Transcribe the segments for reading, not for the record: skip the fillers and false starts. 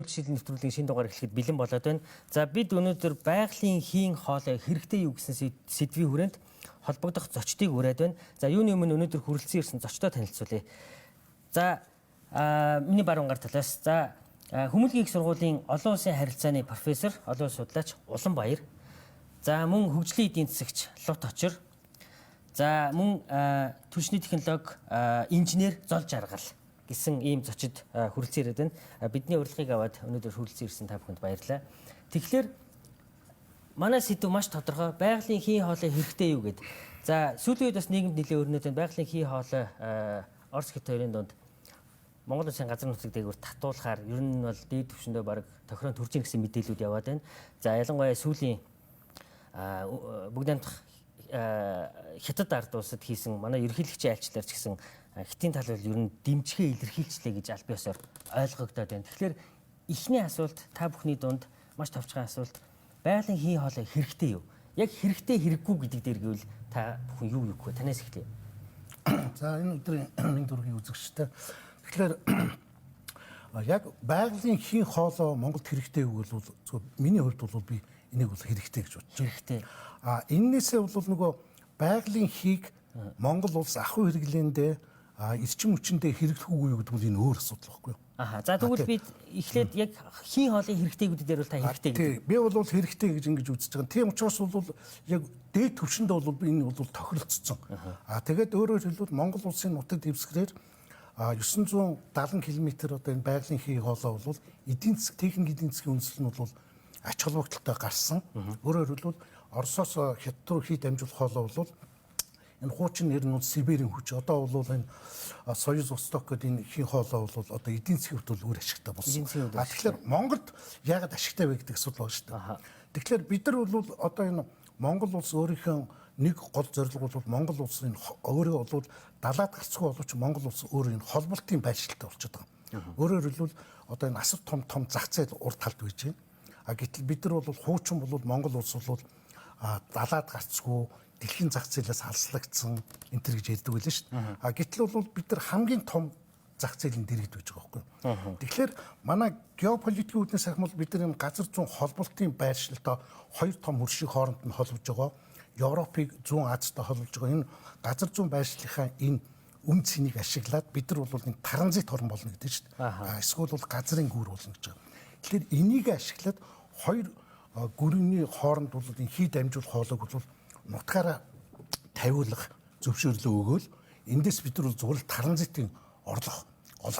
Шилэн нэвтрүүлгийн шинэ дугаар эхлэхэд бэлэн болоод байна. За бид өнөөдөр байгалийн хийн хоолой хэрэгтэй юу гэсэн сэдвийн хүрээнд холбогдох зочдыг ураад байна. За юуны өмнө өнөөдөр хүрэлцэн ирсэн зочдоо танилцуулъя. За миний баруун гар талаас за Хүмүүлгийн их сургуулийн олон улсын харилцааны профессор, олон улс судлаач Уланбаяр. За мөн хөгжлийн эдийн засагч Лут Очир. За мөн түлшний технологи инженер Зол Жаргал гэсэн ийм зочид хүрэлцэн ирээд байна. Бидний урилгыг аваад өнөөдөр хүрэлцэн ирсэн та бүхэнд баярлалаа. Тэгэхээр манай сэдв маш тодорхой. Байгалийн хийн хоолой хэрэгтэй юу гэд. За сүүлийн үед бас нийгэмд нэлээд өрнөд байна. Байгалийн хийн хоолой Орос хит хоёрын дунд Монгол улсын газар нутгийг дээгүүр татуулахаар ер нь бол дээд түвшиндөө баг тохирон төрж ийн гэсэн мэдээлүүд яваад байна. За ялангуяа сүүлийн бүгд амтх хятад ард улсад хийсэн манай ерөнхийлөгчийн айлчлалаар ч гэсэн хитийн тал бол ер нь дэмжихээ илэрхийлчлээ гэж аль биесээр ойлгогдоод байна. Тэгэхээр эхний асуулт та бүхний дунд маш товчхон асуулт. Байгалийн хийн хоолой хэрэгтэй юу? Яг хэрэгтэй хэрэггүй гэдэг дээр гэвэл та бүхэн юу юу гэх вэ? Танаас эхлэе. За энэ өдрийн нэг дургийн үзэгчтэй. Тэгэхээр яг байгалийн хийн хоолой Монголд хэрэгтэй юу гэвэл зөв миний хувьд бол би энийг бол хэрэгтэй гэж бодож байна. Хэрэгтэй. Эннээсээ бол нөгөө байгалийн хийг Монгол улс ахуй хэрэглээндээ эрчим хүчиндээ хэрэглэх үгүй юу гэдэг нь энэ өөр асуудал байхгүй юу? Аха. За тэгвэл бид эхлээд яг хийн хоолойн хэрэгтэйгүүд дээр бол та хэрэгтэй гэдэг. Би бол хэрэгтэй гэж ингэж үзэж байгаа. Тийм учраас бол яг дээд түвшиндээ бол би энэ бол тохиролцсон. Тэгээд өөрөөр хэлбэл Монгол улсын нутаг дэвсгэрээр 970 км одоо энэ байгалийн хийн хоолой бол эдийн засаг техник эдийн засгийн үндэслэл нь бол ач холбогдолтой гарсан. Өөрөөр хэлбэл Оросоос хятад руу хий дамжуулах хоолой бол энэ хуучин нэр нь Сибирийн хүч. Одоо бол энэ Союз Восток гэдэг энэ хийн хоолой бол одоо эдийн засгийн хувьд бол өөр ашигтай болсон. Тэгэхээр Монголд яагаад ашигтай вэ гэдэг асуудал байна шүү дээ. Тэгэхээр бид нар бол одоо энэ Монгол улс өөрийнхөө нэг гол зорилго бол Монгол улсын өөрөө бол далаад гарцгүй боловч Монгол улс өөрөө энэ холболтын байршилтай болчиход байгаа. Өөрөөр хэлбэл одоо энэ асар том зах зээл урд талд байж байна. Гэтэл бид нар бол хуучин бол Монгол улс бол далаад гарцгүй дэлхийн зах зээлээс халслагдсан энэ төр гэж ярьдаг байлаа шүү дээ. Гэтэл бол бид нар хамгийн том зах зээлийн дэргэд байж байгаа байхгүй. Тэгэхээр манай геополитикийн үүднээс ахмал бид нар энэ газар зүүн холболтын байршилтай хоёр том хөршийн хооронд нь холбож байгаа. Европыг зүүн Азтай холбож байгаа. Энэ газар зүүн байршлынхаа энэ үн цэнийг ашиглаад бид нар бол энэ транзит орн болно гэдэг шүү дээ. Эсвэл бол газрын гүр болно гэж байгаа. Тэгэхээр энийг ашиглаад хоёр гүрний хооронд бол энэ хий дамжуулах хоолойг бол нутгаараа тавиулах зөвшөөрлөө өгөөл эндээс бид нар зүгээр л транзитын олох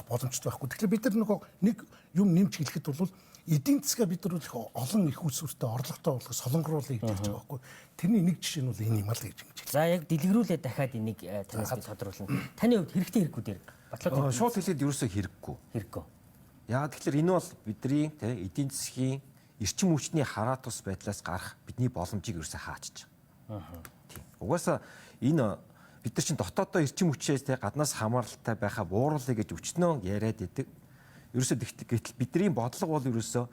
боломжтой байхгүй. Тэгэхээр бид нар нэг юм нэмж хэлэхэд бол эдийн засгаа бид нар их олон их усүртэй орлоготой болгох солонгоруулъя гэж хэлж байгаа байхгүй. Тэрний нэг жишээ нь бол энэ юм аа л гэж хэлж байна. За яг дэлгэрүүлээд дахиад энийг танаас би тодруулна. Таны хувьд хэрэгтэй хэрэггүй дээр батлаад шууд хэлээд ерөөсөө хэрэггүй. Хэрэггүй. Яа тэгэхээр энэ бол бидний эдийн засгийн эрчим хүчний хараа тус байдлаас гарах бидний боломжийг ерөөсөө хаачиж байгаа. Тийм. Угаасаа энэ бид нар чинь дотооддоо эрчим хүчээс гаднаас хамааралтай байхаа бууруулъя гэж өчнөө яриад идэг. Ерөөсөө гэтэл бидний бодлого бол ерөөсөө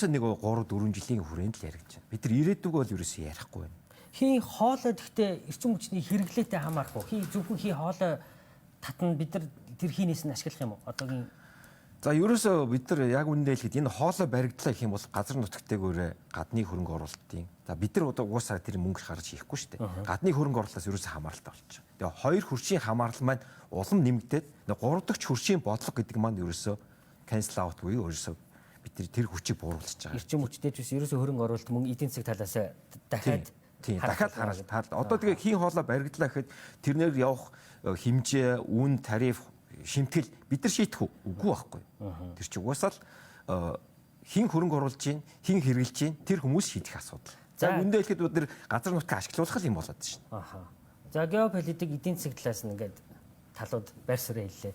нэг 3-4 жилийн хүрээнд л яригдж байна. Бид нар ирээдүг бол ерөөсөө ярихгүй байна. Хийн хоолой гэхдээ эрчим хүчний хэрэглээтэй хамаарах уу? Зөвхөн хийн хоолой татна бид нар тэр хийнээс нь ашиглах юм уу? Одоогийн За ерөөсөө бид нар яг үндэ хэлэхэд энэ хоолой баригдлаа гэх юм бол газар нутгтайгөөр гадны хөрөнгө оруулалтын. За бид нар угаасаа тэр мөнгө гаргаж хийхгүй шүү дээ. Гадны хөрөнгө оруулалтаас ерөөсөө хамааралтай болчих. Тэгээ хоёр хөршийн хамаарал маань улам нэмэгдээд 3 дахь хөршийн бодлого гэдэг маань ерөөсөө cancel out буюу ерөөсөө бид тэр хүчийг бууруулж байгаа. Эрчим хүчтэй ч биш ерөөсөө хөрөнгө оруулалт мөн эдийн засаг талаас дахиад хараад. Одоо тэгээ хийн хоолой баригдлаа гэхэд тэрнээр явах хэмжээ, үн, тариф шимтгэл бид нар шийдэх үгүй байхгүй. Тэр чинь угаасаа л хин хөрөнгө оруулж чинь, хин хэрэгжилж чинь тэр хүмүүс шийдэх асуудал. За үндэ хэлэхэд бид нар газар нутгийг ашиглуулах юм болоод шин. За геополитик эдийн засаг талаас нь ингээд талууд байр суурь хэллээ.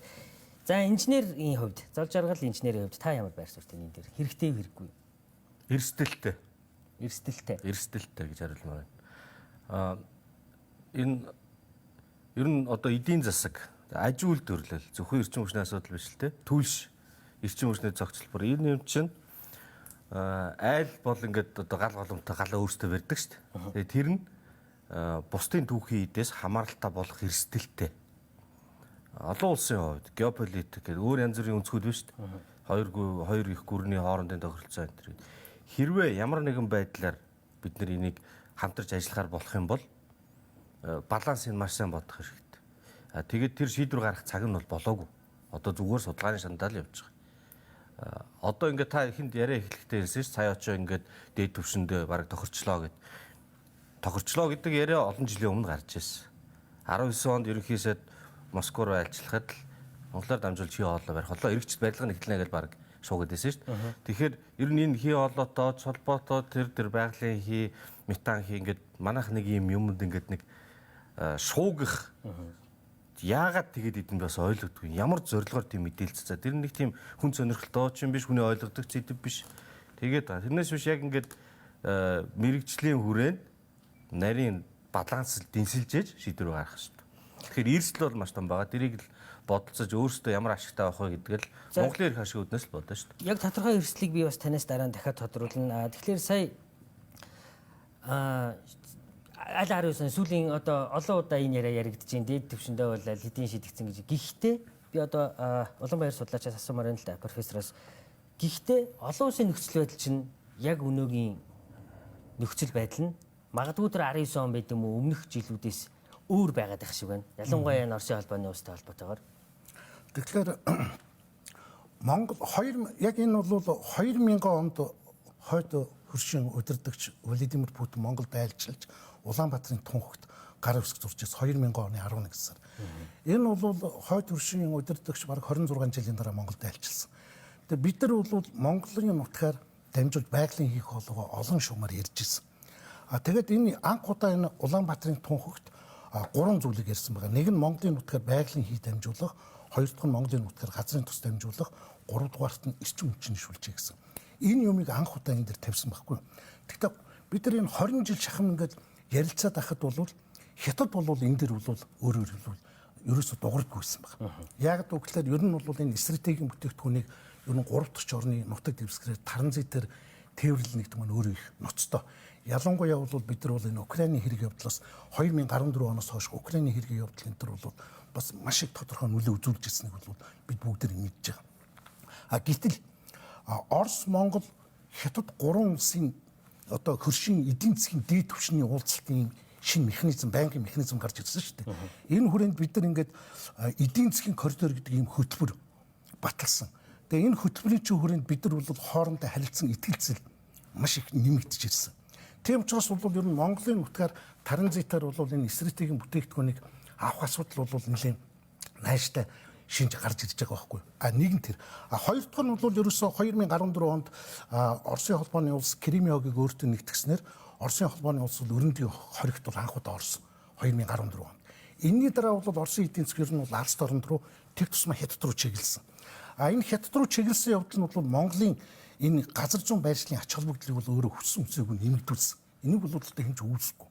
За инженерийн хувьд, Зол Жаргал инженерийн хувьд та ямар байр суурьтай энэ дээр хэрэгтэй хэрэггүй? Эрсдэлтэй. Эрсдэлтэй гэж хариулмаар байна. Энэ ер нь одоо эдийн засаг аж үйлдвэрлэл зөвхөн эрчим хүчний асуудал биш л те. Түлш эрчим хүчний зохицолбор энэ юм чинь айл бол ингээд одоо гал голомтой галаа өөртөө барьдаг шүү дээ. Тэгээ тэр нь бусдын түүхийн эдээс хамааралтай болох эрсдэлтэй. Олон улсын хувьд геополитик гэдэг өөр янз бүрийн өнцгүүд биш шүү дээ. хоёр их гүрний хоорондын тохиролцоо энэ төр. Хэрвээ ямар нэгэн байдлаар бид нар энийг хамтарч ажиллахаар болох юм бол балансыг маш сайн бодох хэрэгтэй. Тэгээд тэр шийдвэр гаргах цаг нь бол болоогүй. Одоо зүгээр судалгааны шантаал явж байгаа. Одоо ингээд та ихэнд яриа эхлэхдээ хэлсэн ш сая очоо ингээд дээд түвшиндээ бараг тохирчлоо гэд. Тохирчлоо гэдэг яриа олон жилийн өмнө гарч ирсэн. 19 онд ерөнхийдөө Москва руу айлчлахад л Монголоор дамжуулж хий хоолой барих болоо. Иргэжт барилга нэгтлэнэ гэж бараг шуугаад байсан шүү дээ. Тэгэхээр ер нь энэ хий хоолойтой холбоотой тэр байгалийн хий, метан хий ингээд манайх нэг юм юмд ингээд нэг шуугих яагаад тэгээд идэнд бас ойлгодгүй. Ямар зорилгоор тийм мэдээлэл цаа. Тэр нэг тийм хүн сонирхолтой ч юм биш, хүний ойлгодог зэдэв биш. Тэгээд тэрнээс биш яг ингээд мэрэгжлийн хүрээнд нарийн балансыг дэнсэлжээж шийдвэр гаргах шүү дээ. Тэгэхээр эрсдэл бол маш том байгаа. Тэрийг л бодолцож өөрсдөө ямар ашигтай авах вэ гэдгийг л Монголын эрх ашиг үүднээс л бодно шүү дээ. Яг тодорхой эрсдлийг би бас танаас дараа нь дахиад тодруулна. Тэгэхээр сая аль 19 сүүлийн одоо олон удаа энэ яриа яригдж байна. Дээд түвшиндээ бол хэдийн шийдэгдсэн гэж. Гэхдээ би одоо Улаанбаяр судлаачаас асуумаар байна л да профессороос. Гэхдээ олон улсын нөхцөл байдал чинь яг өнөөгийн нөхцөл байдал нь магадгүй тэр 19 он байд юм уу өмнөх жилүүдээс өөр байгаад байх шиг байна. Ялангуяа энэ Оросын холбооны улстай холбоотойгоор. Тэгэхээр Монгол яг энэ бол 2000 онд хойд хөршийн удирдагч Владимир Путин Монголд айлчилж Улаанбаатарын тунхагт гар үсэг зурж 2000 оны 11 сар. Энэ бол хойд хөршийн удирдагч бараг 26 жилийн дараа Монголд айлчилсан. Тэгээ бид нар бол Монголын нутгаар дамжуулж байгалийн хийх хоолойгоо олон шугамар ярьж ирсэн. Тэгээд энэ анх удаа энэ Улаанбаатарын тунхагт 3 зүйлийг ярьсан байгаа. Нэг нь Монголын нутгаар байгалийн хий дамжуулах, хоёр дахь нь Монголын нутгаар газрын тус дамжуулах, гурав дахь нь эрчим хүчний шүлжээ гэсэн. Энэ юмыг анх удаа энэ дээр тавьсан байхгүй. Гэхдээ бид нар энэ 20 жил шахам ингээд ярилцаад байхад бол Хятад бол энэ дээр бол өөрөөр хэлбэл ерөөсө дуурдаггүй байсан байна. Яг гэвэл ер нь бол энэ стратегийн бүтээгдэхүүнийг ер нь 3 дахь орны нутаг дэвсгэрээр транзит дээр тээвэрлэл нэгт маань өөрөө их ноцтой. Ялангуяа бол бид нар бол энэ Украиний хэрэг явдлаас 2014 оноос хойш Украиний хэргийн явдал энэ төр бол бас маш их тодорхой нөлөө үзүүлж ирснийг бол бид бүгд мэдж байгаа. Гэтэл Орос, Монгол, Хятад 3 улсын одоо хөршийн эдийн засгийн дээд түвшний уулзалтын шинэ механизм, банкын механизм гарч ирсэн шүү дээ. Энэ хүрээнд бид нар ингээд эдийн засгийн коридор гэдэг ийм хөтөлбөр баталсан. Тэгээ энэ хөтөлбөрийн чинь хүрээнд бид нар бол хоорондоо харилцсан итгэлцэл маш их нэмэгдэж ирсэн. Тийм учраас бол ер нь Монголын нутгаар транзитаар бол энэ стратегийн бүтээгдэхүүнийг авах асуудал бол нэлээд найштай шинж гарч ирж байгаа байхгүй. Нэг нь тэр. Хоёр дахь нь бол ерөөсөө 2014 онд Оросын холбооны улс Кремиогийг өөртөө нэгтгэснээр Оросын холбооны улс бол өрөндийн хоригт бол анх удаа орсон 2014 онд. Энийний дараа бол Оросын эдийн засаг нь бол Арс орнд руу тэг тусмаа Хятад руу чиглэсэн. Энэ Хятад руу чиглэсэн явдал нь бол Монголын энэ газар зүүн байршлын ач холбогдлыг бол өөрөө хүссэн үсэйг нэмэгдүүлсэн. Энийг бол одоо хэмж үүсэхгүй.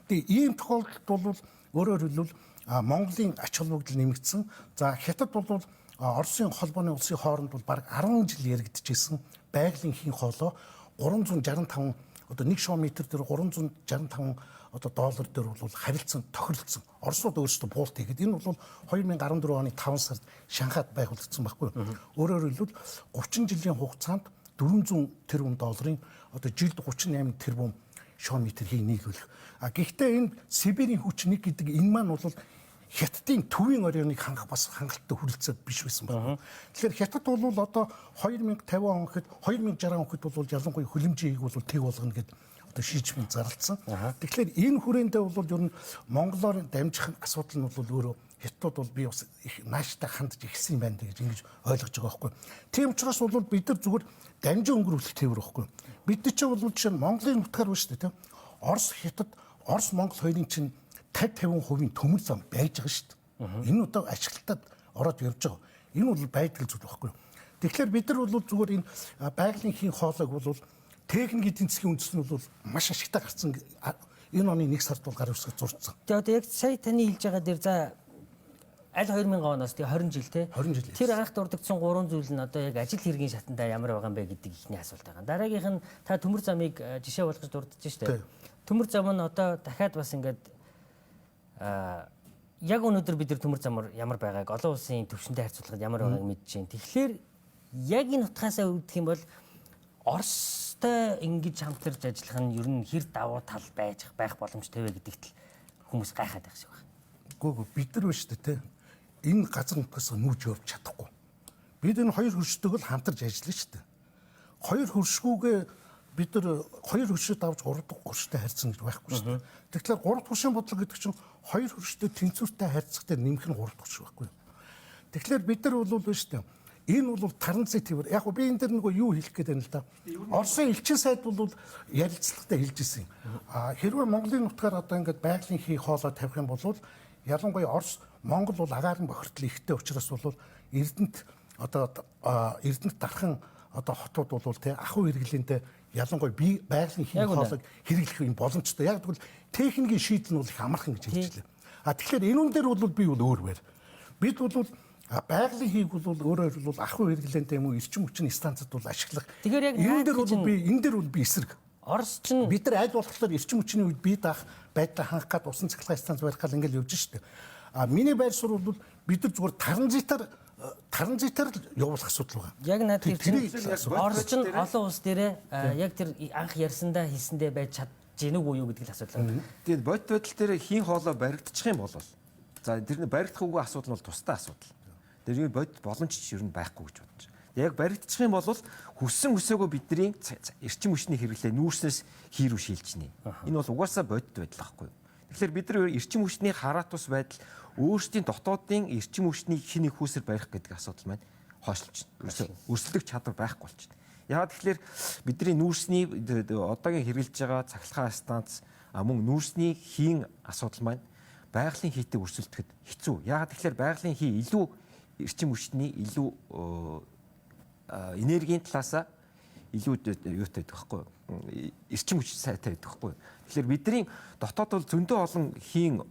Тэгээ ийм тохиолдолд бол өөрөөр хэлбэл Монголын ач холбогдол нэмэгдсэн. За Хятад бол Оросын холбооны улсын хооронд бол бараг 10 жил яригдчихсэн байгалийн хийн хоолой 365 одоо 1 шм дээр 365 одоо доллар дээр бол харилцан тохиролцсон. Оросууд өөрсдөө буулт хийгээд энэ бол 2014 оны 5 сард Шанхайд байгуулагдсан байхгүй. Өөрөөр хэлбэл 30 жилийн хугацаанд 400 тэрбум долларын одоо жилд 38 тэрбум шм хий нийлүүлэх. Гэхдээ энэ Сибирийн хүч нэг гэдэг энэ маань бол Хятадын төвийн орионыг хангах бас хангалттай хүрэлцээд биш байсан байна. Тэгэхээр Хятад бол одоо 2050 он гэхэд 2060 он гэхэд бол ялангуяа хөлөмжийг бол тэг болгоно гэд одоо шийдвэр зарлцсан. Тэгэхээр энэ хүрээндээ бол ер нь монголоор дамжих асуудал нь бол өөрөө Хятад бол би бас их нааштай хандж эхэлсэн юм байна гэж ингэж ойлгож байгаа байхгүй. Тийм учраас бол бид нар зүгээр дамжин өнгөрүүлэх тээвэр байхгүй. Бид нар ч бол жишээ нь Монголын нутгаар байна шүү дээ. Орос, Хятад, Орос, Монгол хоёрын чинь 50-50% төмөр зам байж байгаа шүү дээ. Энэ удаа ашиглалтад ороод явж байгаа. Энэ бол байдал зүйл байхгүй. Тэгэхээр бид нар бол зүгээр энэ байгалийн хийн хоолойг бол техник эдийн засгийн үндэс нь бол маш ашигтай гарсан. Энэ оны 1 сард бол гар үсгэж зурцсан. Тэгээ одоо яг сая таны хэлж байгаа дээр за аль 2000 оноос тэгээ 20 жил те. 20 жил. Тэр анх дурддсан 3 зүйл нь одоо яг ажил хэргийн шатанда ямар байгаа юм бэ гэдэг ихний асуулт байгаа. Дараагийнх нь та төмөр замыг жишээ болгож дурдж штэ. Төмөр зам нь одоо дахиад бас ингээд яг өнөөдөр бид нар төмөр замаар ямар байгааг олон улсын төвшөндөө харьцуулахад ямар байгааг мэдж байна. Тэгэхээр яг энэ утгаасаа үүдэх юм бол Оростой ингэж хамтарч ажиллах нь ер нь хэр давуу тал байх боломжтой вэ гэдэгт л хүмүүс гайхаад байх шиг байна. Гүг бид нар биш үү те. Энэ газар нутгаас нүүж явж чадахгүй. Бид энэ хоёр хөрштэйг л хамтарч ажиллана шүү дээ. Хоёр хөршгүүгээ бид нар хоёр хөршөд авч гурав дахь хөрштэй харьцсан гэж байхгүй шүү дээ. Тэгэхээр гурав дахь хөршийн бодлого гэдэг чинь хоёр хөрштэй тэнцвэртэй харьцах дээр нэмэх нь гурав дахь хөрш байхгүй. Тэгэхээр бид нар бол биш дээ. Энэ бол транзитив. Яг би энэ дэр нөгөө юу хэлэх гээд байна л да. Оросын элчин сайд бол ярилцлагатай хэлж ирсэн. Хэрвээ Монголын нутгаар одоо ингээд байгалийн хий хоолой тавих юм бол ялангуяа Орос Монгол бол агаарын бохирдол ихтэй учраас бол Эрдэнэт одоо Эрдэнэт дархан одоо хотууд бол те ахуй хэрэглэнтэй ялангуяа би байгалийн хий хоолойг хэрэглэх юм боломжтой. Яг тэгвэл техникийн шийдэл нь бол их амархан гэж хэлж байлаа. Тэгэхээр энэ үн дээр бол би бол өөр байр. Бид бол байгалийн хийг бол өөрөөр бол ахуй хэрэглэнтэй юм уу эрчим хүчний станцад бол ашиглах. Тэгэхээр яг энэ дээр бол би эсрэг. Орос ч бид нар аль болохоор эрчим хүчний үед бие даах байдлаа хангах гад усан цахилгаан станц барих гал ингээл явж штэ. Миний байр суурь бол бид нар зүгээр транзитаар л явуулах асуудал байгаа. Яг над Орос ч олон улс дээрээ яг тэр анх ярьсандаа хийсэндээ байж чадж гэнэ үү юу гэдэг л асуудал байна. Тэгээд бодит байдал дээр хийн хоолой баригдчих юм бол за тэрний баригдах үгүй асуудал нь бол тусдаа асуудал. Тэр бодит боломж ч ер нь байхгүй гэж бодож. Яг баригдчих юм бол хүссэн хүсээгүй бидний эрчим хүчний хэрэглээ нүүрснээс хийрүү шилжнэ. Энэ бол угаасаа бодит байдал байхгүй. Тэгэхээр бид нар эрчим хүчний хараатус байдал өөрсдийн дотоодын эрчим хүчний хин их хүүсэр барих гэдэг асуудал маань хойшлж байна. Өрсөлдөх чадвар байхгүй болчихно. Яагаад тэгэхээр бидний нүүрсний одоогийн хэрэгжилж байгаа цахилгаан станц мөн нүүрсний хийн асуудал маань байгалийн хийтэй өрсөлдөхэд хэцүү. Яагаад тэгэхээр байгалийн хий илүү эрчим хүчний илүү энергийн талаасаа илүү юутай байдаг байхгүй юу? Эрчим хүч сайтай байдаг байхгүй юу? Тэгэхээр бидний дотоод бол зөндөө олон хийн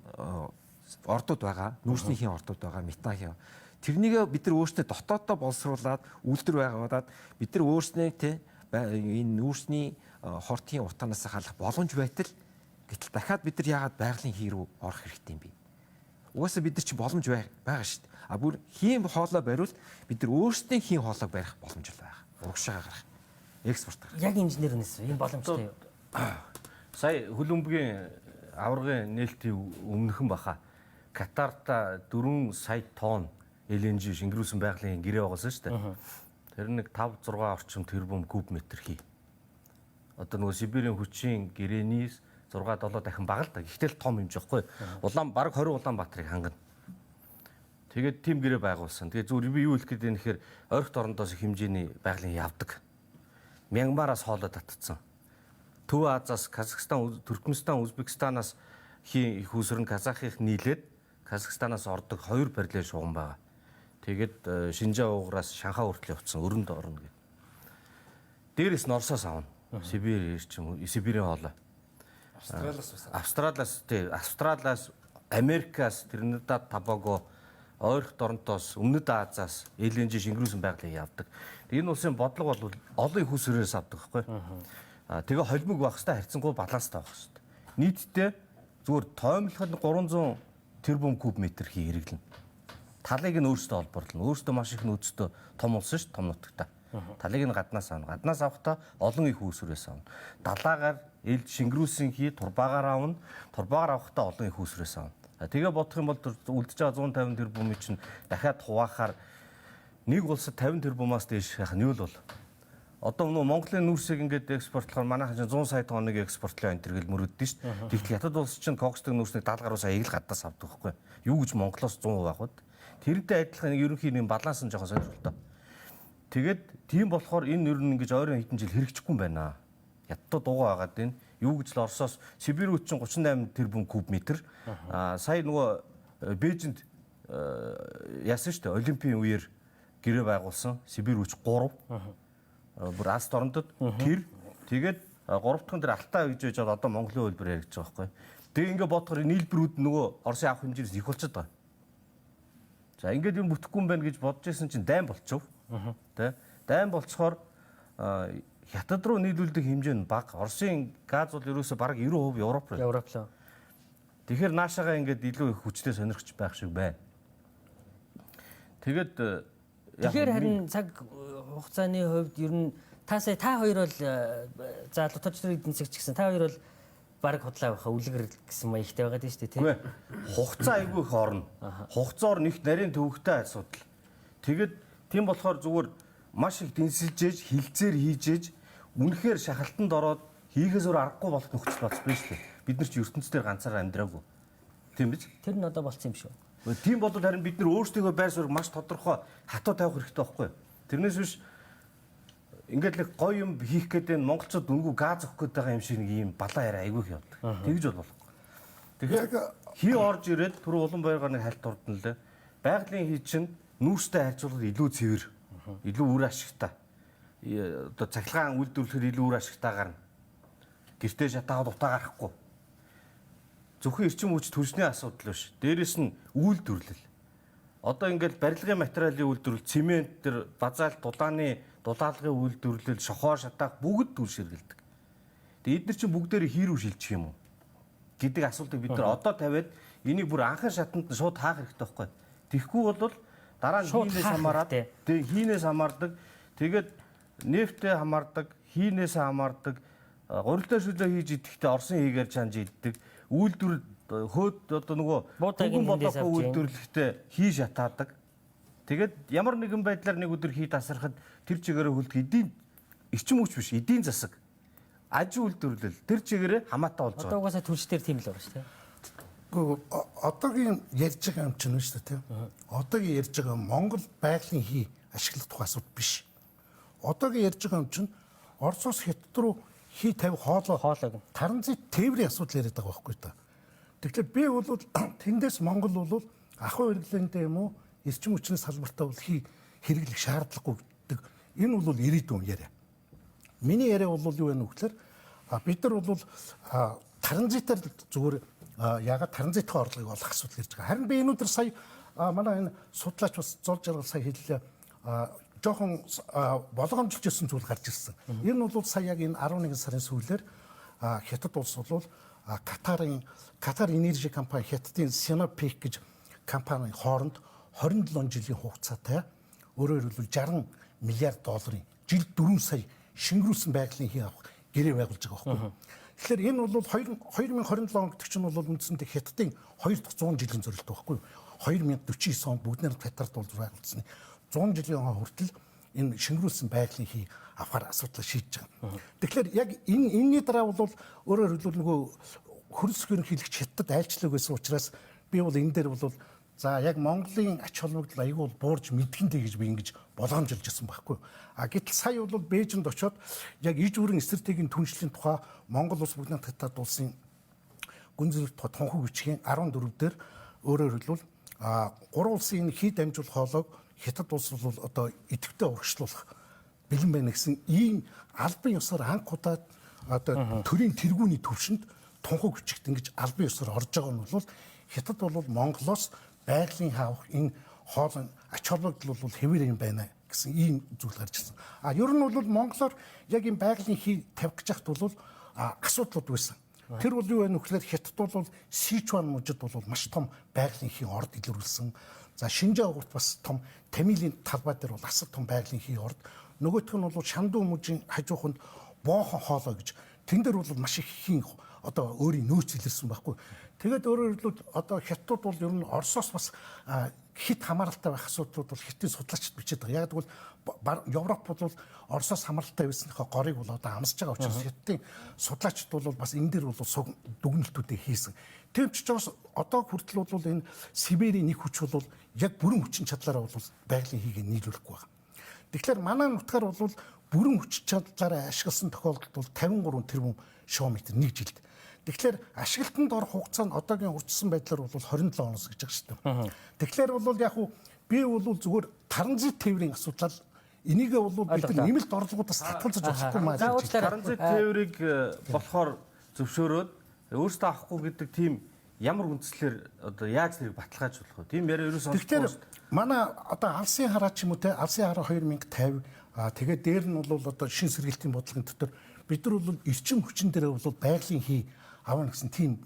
ордууд байгаа, нүүрсний хийн ордууд байгаа, метан хийн. Тэрнийг бид нар өөрсдөө дотооддоо боловсруулад үйлдвэр байгуулад бид нар өөрснөө энэ нүүрсний хортын утаанаас халах боломж байтал гэтэл дахиад бид нар яагаад байгалийн хий рүү орох хэрэгтэй юм бэ? Угаасаа бид нар чи боломж байгаа шүү дээ. Бүр хийн хоолой бариул бид нар өөрсдийн хийн хоолойг барих боломж байгаа. Урагшаа гарах. Экспорт гарах. Яг инженер үнэс юм боломжтой юу? Сая хөлбөмбөгийн аваргын нээлтийн өмнөхөн баха Катарта 4 сая тонн LNG шингэрүүлсэн байгалийн гэрээ байгуулсан шүү дээ. Тэр нэг 5-6 орчим тэрбум куб метр хий. Одоо нөгөө Сибирийн хүчийн гэрээний 6-7 дахин бага л да. Гэхдээ л том хэмжээ байхгүй. Баг 20 Улаанбаатарыг хангана. Тэгээд тим гэрээ байгуулсан. Тэгээд зүгээр би юу хэлэх гээд байна гэхээр ойролт орондоос их хэмжээний байгалийн явдаг. Мянмараас хоолой татцсан. Төв Азиас, Казахстан, Туркменстан, Узбекистанаас хий их усрын Казахыг нийлээд Казахстанаас ордог 2 барилын шугам байгаа. Тэгээд Шинжаа ууграас Шанхай хүртэл явцсан өрөнд орно гэх. Дээрээс нь Оросоос авна. Сибирийн хоолой. Австралиас, Америкаас, Тринидад, Тобаго, ойролт оронтоос, Өмнөд Азиас LNG шингэрүүлсэн байгалыг явдаг. Энэ улсын бодлого бол олон их усрээс авдаг байхгүй. Тэгээ холимог байх хэвээр харьцангуй баланстай байх хэвээр. Нийтдээ зүгээр тоомлоход 300 тэрбум куб метр хий хэрэглэнэ. Талыг нь өөрсдөө олборлно. Өөрсдөө маш их нөөцтэй том улс шүү дээ, том нутагтай. Талыг нь гаднаас авна. Гаднаас авахдаа олон их усрээс авна. Далаагаар шингэрүүлсэн хий турбаагаар авна. Турбаагаар авахдаа олон их усрээс авна. Тэгээ бодох юм бол үлдэж байгаа 150 тэрбумын чинь дахиад хуваахаар нэг улсад 50 тэрбумаас дээш яах нь юу л бол. Одоо нөгөө Монголын нүүрсийг ингээд экспортлохоор манайхан чинь 100 сая тонныг экспортлоо энэ төр гэл мөрөддөө шүү дээ. Тэгтэл хятад улс чинь кокстой нүүрсний 70 гаруй саяыг л гаднаас авдаг байхгүй. Юу гэж Монголоос 100% авахд. Тэрнтэй адилхан ерөнхийн нэг баланс нь жоохон сонирхолтой. Тэгээд тийм болохоор энэ ер нь ингэж ойрын хэдэн жил хэрэгжихгүй юм байна. Хятад дугаа байгаад байна. Юу гэж л Оросоос Сибирь хүчин 38 тэрбум куб метр. Сая нөгөө Бээжинд яасан шүү дээ. Олимпийн үеэр гэрээ байгуулсан Сибирь хүч 3. Бүр Аст орондод тэр тэгээд 3 дахь нь тэр Алтай гэж байж одоо Монголын хөлбөр яригдж байгаа байхгүй. Тэгээ ингээ бодохоор нийлбэрүүд нөгөө Оросын авах хэмжээс их болчиход байгаа. За ингээд юм бүтэхгүй юм байна гэж бодож исэн чинь дайм болчихв. Тэ дайм болцохоор Хятад руу нийлүүлдэг хэмжээ нь бага. Оросын газ бол ерөөсө бараг 90% Европ руу. Тэгэхээр наашаага ингээд илүү их хүчтэй сонирхож байх шиг байна. Тэгээд тэгэхээр харин цаг хугацааны хувьд ер нь та хоёр бол за дотоодчдын эдийн засаг ч гэсэн та хоёр бол баг худлаа байхаа үлгэр гэсэн маягтай байгаа дээ шүү дээ тийм. Үгүй хугацаа айгүй их орно. Хугацаар нэгт нарийн төвөгтэй асуудал. Тэгэд тийм болохоор зүгээр маш их дэнсэлжээж, хилцээр хийжээж, үнэхээр шахалтанд ороод хийхээс өөр аргагүй болох нөхцөл болчихсон шүү дээ. Бид нар ч ертөнцийн ганцаараа амьдраагүй. Тийм биз? Тэр нь одоо болцсон юм шүү. Тийм бол харин бид нар өөрсдийнхөө байр суурийг маш тодорхой хатуу тавих хэрэгтэй байхгүй юу? Тэрнээс биш ингээд л гоё юм хийх гэдэг нь монголчууд үнгүү газ өгөх гээд байгаа юм шиг нэг юм балаа яриа айгүй их явдаг. Тэгж бол болохгүй. Тэгэхээр хий орж ирээд түр улан байргаар нэг хальт урдна лээ. Байгалийн хий чинь нүүрстэй харьцуулахад илүү цэвэр, илүү үр ашигтай. Одоо цахилгаан үйлдвэрлэхэд илүү үр ашигтай гарна. Гэртээ шатаагаад утаа гарахгүй. Зөвхөн эрчим хүч төрсний асуудал биш. Дээрээс нь үйлдвэрлэл. Одоо ингээд барилгын материалын үйлдвэрлэл, цемент, тэр базаалт, дулаалгын үйлдвэрлэл, шохоо шатаах бүгд төр ширгэлдэг. Тэгээд эдгээр чинь бүгдээрээ хийрүү шилжих юм уу гэдэг асуултыг бид нар одоо тавиад энийг бүр анхан шатанд нь шууд хаах хэрэгтэй байхгүй. Тэгэхгүй бол дараа нь хийнээс хамаарат, хийнээс хамаардаг. Тэгээд нефтээ хамаардаг, хийнээс хамаардаг. Гурилтай шүлээ хийж идэхдээ Орсын хийгээр чанж иддэг. Үйлдвэр хөөд одоо нөгөө бүгэн бодохгүй үйлдвэрлэхдээ хий шатаадаг. Тэгээд ямар нэгэн байдлаар нэг өдөр хий тасрахад тэр чигээрээ хөлдөг эдийн эрчим хүч биш, эдийн засаг. Аж үйлдвэрлэл тэр чигээрээ хамаатай болж байгаа. Одоо угаасаа түншлэлтэр тийм л байгаа шүү дээ. Одоогийн ярьж байгаа юм чинь шүү дээ тийм. Одоогийн ярьж байгаа Монгол байгалийн хий ашиглах тухай асуудал биш. Одоогийн ярьж байгаа юм чинь Оросоос Хятад руу хий тавих хоолойг таранзит тээврийн асуудал яриад байгаа байхгүй та. Тэгэхээр би бол тэндээс Монгол бол ахуй хэрэглээндээ юм уу эрчим хүчний салбартаа бол хий хэрэглэх шаардлагагүй гэдэг. Энэ бол ирээдүйн яриа. Миний яриа бол юу вэ нөхлөөр бид нар бол таранзитаар зүгээр ягаад таранзитын орлогыг олох асуудал ирж байгаа. Харин би энэ өдөр сая манай энэ судлаач бас зол жаргал сая хэллээ. Жохон болгоомжлж ирсэн зүйл гарч ирсэн. Энэ бол сая яг энэ 11 сарын сүүлээр Хятад улс бол Катар энержи компани Хятадын Sinopec гэж компани хооронд 27 жилийн хугацаатай өөрөөр хэлбэл 60 миллиард долларын жил 4 сая шингэрүүлсэн байгалийн хий авах гэрээ байгуулж байгаа байхгүй. Тэгэхээр энэ бол 2027 он гэдэг чинь бол үндсэндээ Хятадын 2 дахь 100 жилийн зорилт байхгүй. 2049 онд бүгд найрамд Катарт бол байгуулсан. 100 жилийн хүртэл энэ шингэрүүлсэн байгалийн хий авахар асуудлыг шийдэж байгаа. Тэгэхээр яг энэний дараа бол өөрөөр хэлбэл нөгөө хөрс ерөнхийлөгч Хятад айлчлаг байсан учраас би бол энэ дээр бол за яг Монголын ач холбогдол аягүй буурж мэдгэндээ гэж би ингэж болгоомжилж ирсэн байхгүй. Гэтэл сая бол Бээжинд очиод яг иж бүрэн стратегийн түншлэлийн тухай Монгол улс бүгд Хятад улсын гүн зэрэг тухай тунхаг бичгийн 14 дээр өөрөөр хэлбэл 3 улсын энэ хий дамжуулах хоолойг Хятад улс бол одоо идэвхтэй урагшлуулах бэлэн байна гэсэн ийм албан ёсоор анх удаа одоо төрийн тэргүүний төвшөнд тунхаг бичигт ингэж албан ёсоор орж байгаа нь бол Хятад бол Монголоос байгалийн хаавах энэ хоолой ач холбогдол бол хэвээр юм байна гэсэн ийм зүйл гарч ирсэн. Ер нь бол монголоор яг энэ байгалийн хий тавих гэж хат бол асуудлууд байсан. Тэр бол юу вэ нөхлөөр Хятад бол Сичуан мужид бол маш том байгалийн хий орд илрүүлсэн. За Шинжаа угт бас том Тамилийн талбай дээр бол асар том байгалийн хий орд. Нөгөөх нь бол Шанду мужийн хажууханд Боохон хоолой гэж тэн дээр бол маш их хийн одоо өөрийн нөөц илэрсэн байхгүй. Тэгээд өөрөөр хэлбэл одоо Хятад бол ер нь Оросоос бас хит хамааралтай байх асуудлууд бол хитийн судлаачид бичээд байгаа. Яг тэгвэл Европ бол Оросоос хамааралтай байсныхаа горыг бол одоо амсаж байгаа учраас хитийн судлаачид бол бас энэ дээр бол дүгнэлтүүдийг хийсэн. Тийм ч учраас одоо хүртэл бол энэ Сибирийн нэг хүч бол яг бүрэн хүчин чадлаараа бол байгалийн хийгээ нийлүүлэхгүй байна. Тэгэхээр манай нутгаар бол бүрэн хүчин чадлаараа ашигласан тохиолдолд бол 53 тэрбум шоуметр нэг жилд. Тэгэхээр ашиглалтанд орох хугацаа нь одоогийн урьдчилсан байдлаар бол 27 оноос гэж байгаа шүү дээ. Тэгэхээр бол яг уу би бол зүгээр таранзит тээврийн асуудал энийг бол бид нэмэлт орлогоудаас татгалзаж болохгүй маа гэж. Таранзит тээврийг болохоор зөвшөөрөөд өөрсдөө авахгүй гэдэг тийм ямар үндслээр одоо яаж тэрийг баталгааж болох вэ? Тийм яриа ерөөсөө тэгэхээр манай одоо алсын хараа ч юм уу те алсын хараа 2050 тэгээд дээр нь бол одоо шин сэргээлтийн бодлогын дотор бид нар бол эрчим хүчин дээр бол байгалийн хий авна гэсэн тийм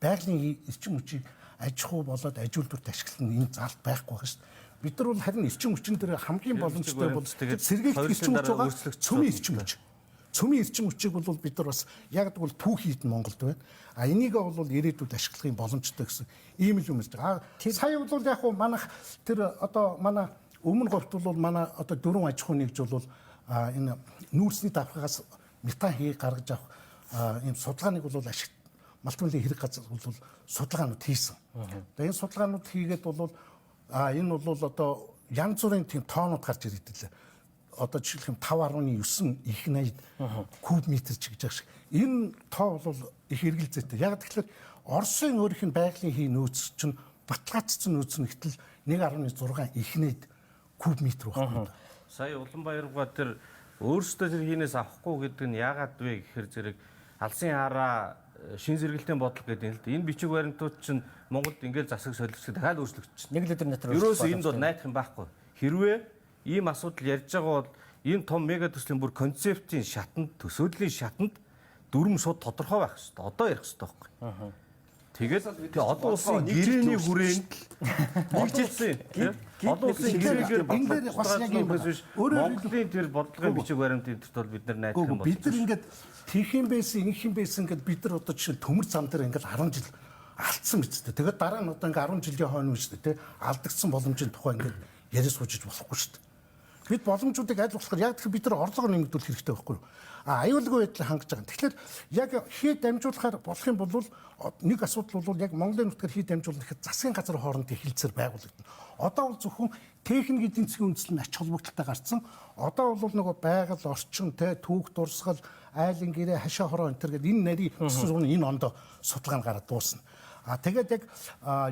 байгалийн эрчим хүчийг аж ахуй болоод аж үйлдвэрт ашиглах нь энэ заалт байхгүй байна шүү дээ. бид нар бол харин эрчим хүчин дээр хамгийн боломжтой бол тэгээд сэргээлт эрчим хүч байгаа өөрчлөгдөж цөмийн эрчим хүч. Цөмийн эрчим хүчийг бол бид нар бас яг тэгвэл түүхийд нь Монголд байна. А энийгээ бол ирээдүйд ашиглахын боломжтой гэсэн ийм л юм байна. Сая бол яг хуу манайх тэр одоо манай өмнө говьт бол манай одоо дөрвөн аж ахуй нэгж бол энэ нүүрсний давхрагаас метан хийг гаргаж авах ийм судалгааныг бол Малтан улсын хэрэг газар бол судалгаанууд хийсэн. Тэгээ энэ судалгаанууд хийгээд бол энэ бол одоо янз бүрийн тийм тоонууд гарч ирээд лээ. Одоо жишээлх юм 5.9 их 80 куб метр ч гэж байгаа шиг. Энэ тоо бол их эргэлзээтэй. Яг тэгэхээр Оросын өөрийнх нь байгалийн хий нөөц чинь баталгаажсан нөөц нь гэтэл 1.6 их 80 куб метр багхгүй. Сая Улаанбаатарга тэр өөрсдөө тэр хийнээс авахгүй гэдэг нь яагаад вэ гэхээр зэрэг алсын хараа шин зэрэгэлтийн бодол гэдэг юм л да. Энэ бичиг баримтууд чинь Монголд ингээд засаг солилцох дахиад өөрчлөгдөж байна. Нэг л өдөр дотор ерөөсөө энд бол найдах юм байхгүй. Хэрвээ ийм асуудал ярьж байгаа бол энэ том мега төслийн бүр концептийн шатанд, төсөөллийн шатанд дүрм шууд тодорхой байх хэрэгтэй. Одоо ярих хэрэгтэй байхгүй. Тэгээд одоо улсын гэрээний хүрээнд нэгжилсэн. Одоо улсын гэрээгээр энэ бас яг юм биш. Монголын тэр бодлогын бичиг баримтын төрт бол бид нар найдах юм бол бид нар ингээд тийхэн байсан, инхэн байсан ингээд бид нар одоо жишээ төмөр зам дээр ингээд 10 жил алдсан биз дээ. Тэгээд дараа нь одоо ингээд 10 жилийн хойно биз дээ, тэ алдагдсан боломжийн тухай ингээд яриа суужиж болохгүй шүү дээ. Бид боломжуудыг аль болохоор яг тэгэхээр бид нар орлого нэмэгдүүлэх хэрэгтэй байхгүй юу? Аюулгүй байдлыг хангаж байгаа. Тэгэхээр яг хий дамжуулахаар болох юм бол нэг асуудал бол яг Монголын нутгаар хий дамжуулах гэхэд засгийн газар хоорондын хилцээр байгуулагдана. Одоо бол зөвхөн техник эдийн засгийн үндэслэл нь ач холбогдолтой гарсан. Одоо бол нөгөө байгаль, орчин, түүх, дурсгал, айлын гэрээ, хашаа хороо энэ төр гэдэг энэ нарийн энэ ондоо судалгаа гараад дуусна. Тэгээд яг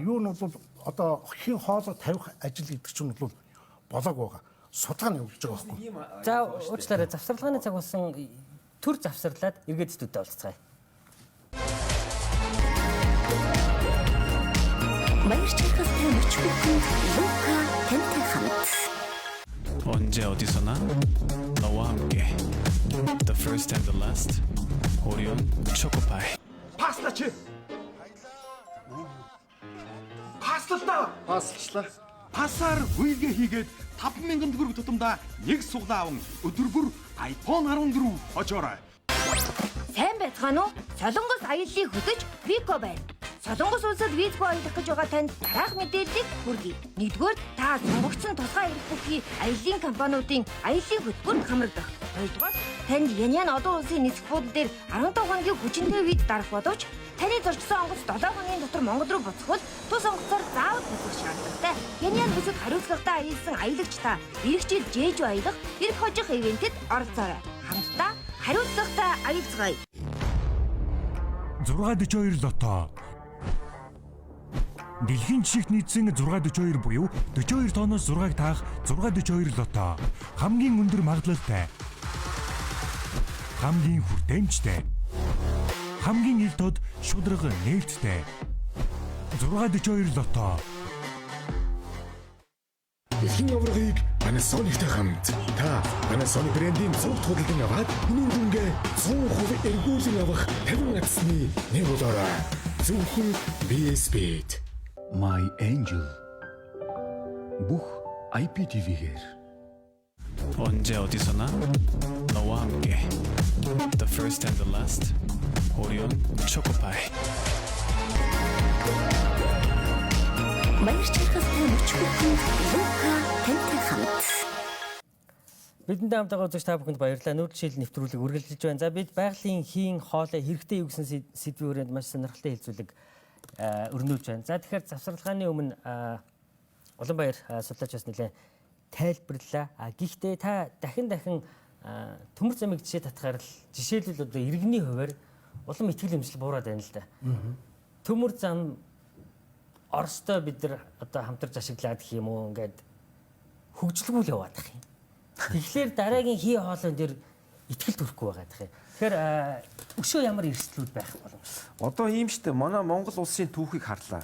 юу нь бол одоо хин хоолой тавих ажил гэдэг чинь бол болоог байгаа. Судалгаа нь явуулж байгаа байхгүй. За уучлаарай, завсарлагын цаг болсон төр завсарлаад эргээд студид уулзцгаая. Баярчилгатай мөчгөнд Лука тантай хамт. 언제 어디서나 너와 함께 The first and the last 오리온 초코파이 Паслач. Паслаа. Паслчлаа. Пасаар үйлгээ хийгээд 5,000 төгрөг тутамдаа нэг суглаа аван өдөр бүр iPhone 14 очоорой. Сайн байцгаана уу? Солонгос аяллыг хөтөж Вико байна. Солонгос улсад виз боёлох гэж байгаа танд дараах мэдээллийг хүргэе. Нэгдүгээр та сонгогдсон тусгай эрх бүхий аяллын компаниудын аяллын хөтөлбөрөнд хамрагдах. Хоёрдугаар танд Янян олон улсын нисэх буудал дээр 15 хоногийн хүчинтэй виз дарах боловч таны зорчсон онгоц 7 хоногийн дотор Монгол руу буцахвал тус онгоцоор заавал буцах шаардлагатай. Янян бүсэд хариуцлагатай аялсан аялагч та эх жил жээж аялах эрх хожих ивентэд оролцоорой. Хамтдаа хариуцлагатай аялцгаая. 642 лото. Дэлхийн жишгт нийцсэн 642 буюу 42 тооноос 6-ыг таах 642 лото. Хамгийн өндөр магадлалтай. Хамгийн хүртээмжтэй. Хамгийн их тод шудраг нээлттэй. 642 лото. Дэлхийн аврагыг Panasonic-тай хамт та Panasonic брендийн зөвхөн худалдан аваад өнөөдрөнгөө 100% эргүүлэн авах 50 атсны нэг болоорой. Зөвхөн BS-Speed. My Angel бүх IPTV-гээр 언제 어디서나 너와 함께 The first and the last 오리온 초코파이 Баярчилгатай мөчгөнд Лука тантай хамт. Бидэнд хамтдаа үзэж та бүхэнд баярлалаа. Нүүдэлшил нэвтрүүлэг үргэлжилж байна. За бид байгалийн хийн хоолой хэрэгтэй юу гэсэн сэдвийн хүрээнд маш сонирхолтой хэлцүүлэг өрнүүлж байна. За тэгэхээр завсарлагын өмнө Улаанбаяр судлаач бас нэлээд тайлбарлаа. Гэхдээ та дахин төмөр замыг жишээ татахаар л жишээлбэл одоо иргэний хуваар улам итгэл эмчил буураад байна л да. Төмөр зам Оростой бид нар одоо хамтарч ашиглаад гэх юм уу ингээд хөгжлгүүл яваад их юм. Тэгэхээр дараагийн хий хоолойн дээр итгэл төрөхгүй байгаа гэх юм. Тэгэхээр өшөө ямар эрсдлүүд байх боломжтой. Одоо ийм штэ манай Монгол улсын түүхийг харъя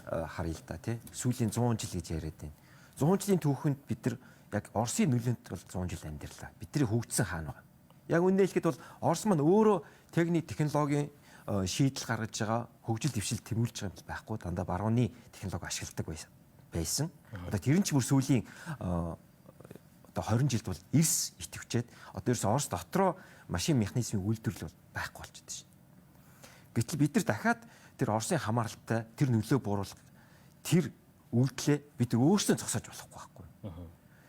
л да тий. Сүүлийн 100 жил гэж яриад байна. 100 жилийн түүхэнд бид нар яг Оросын нөлөөнд бол 100 жил амьдэрлаа. Бидний хөгжсөн хаана байгаа. Яг үнэ хэлэхэд бол Орос маань өөрөө техник технологийн шийдэл гаргаж байгаа хөгжил дэвшил тэмүүлж байгаа юм байхгүй дандаа барууны технологи ашигладаг байсан. байсан. Одоо тэр нь ч бүр сүүлийн одоо 20 жилд бол эрс идэвчээд одоо ерөөс Орос дотроо машин механизмын үйлдвэрлэл бол байхгүй болчихсон шин. Гэтэл бид нар дахиад тэр Оросын хамааралтай тэр нөлөө бууруулах тэр үйлдэлээ бид нар өөрсдөө зогсоож болохгүй байхгүй.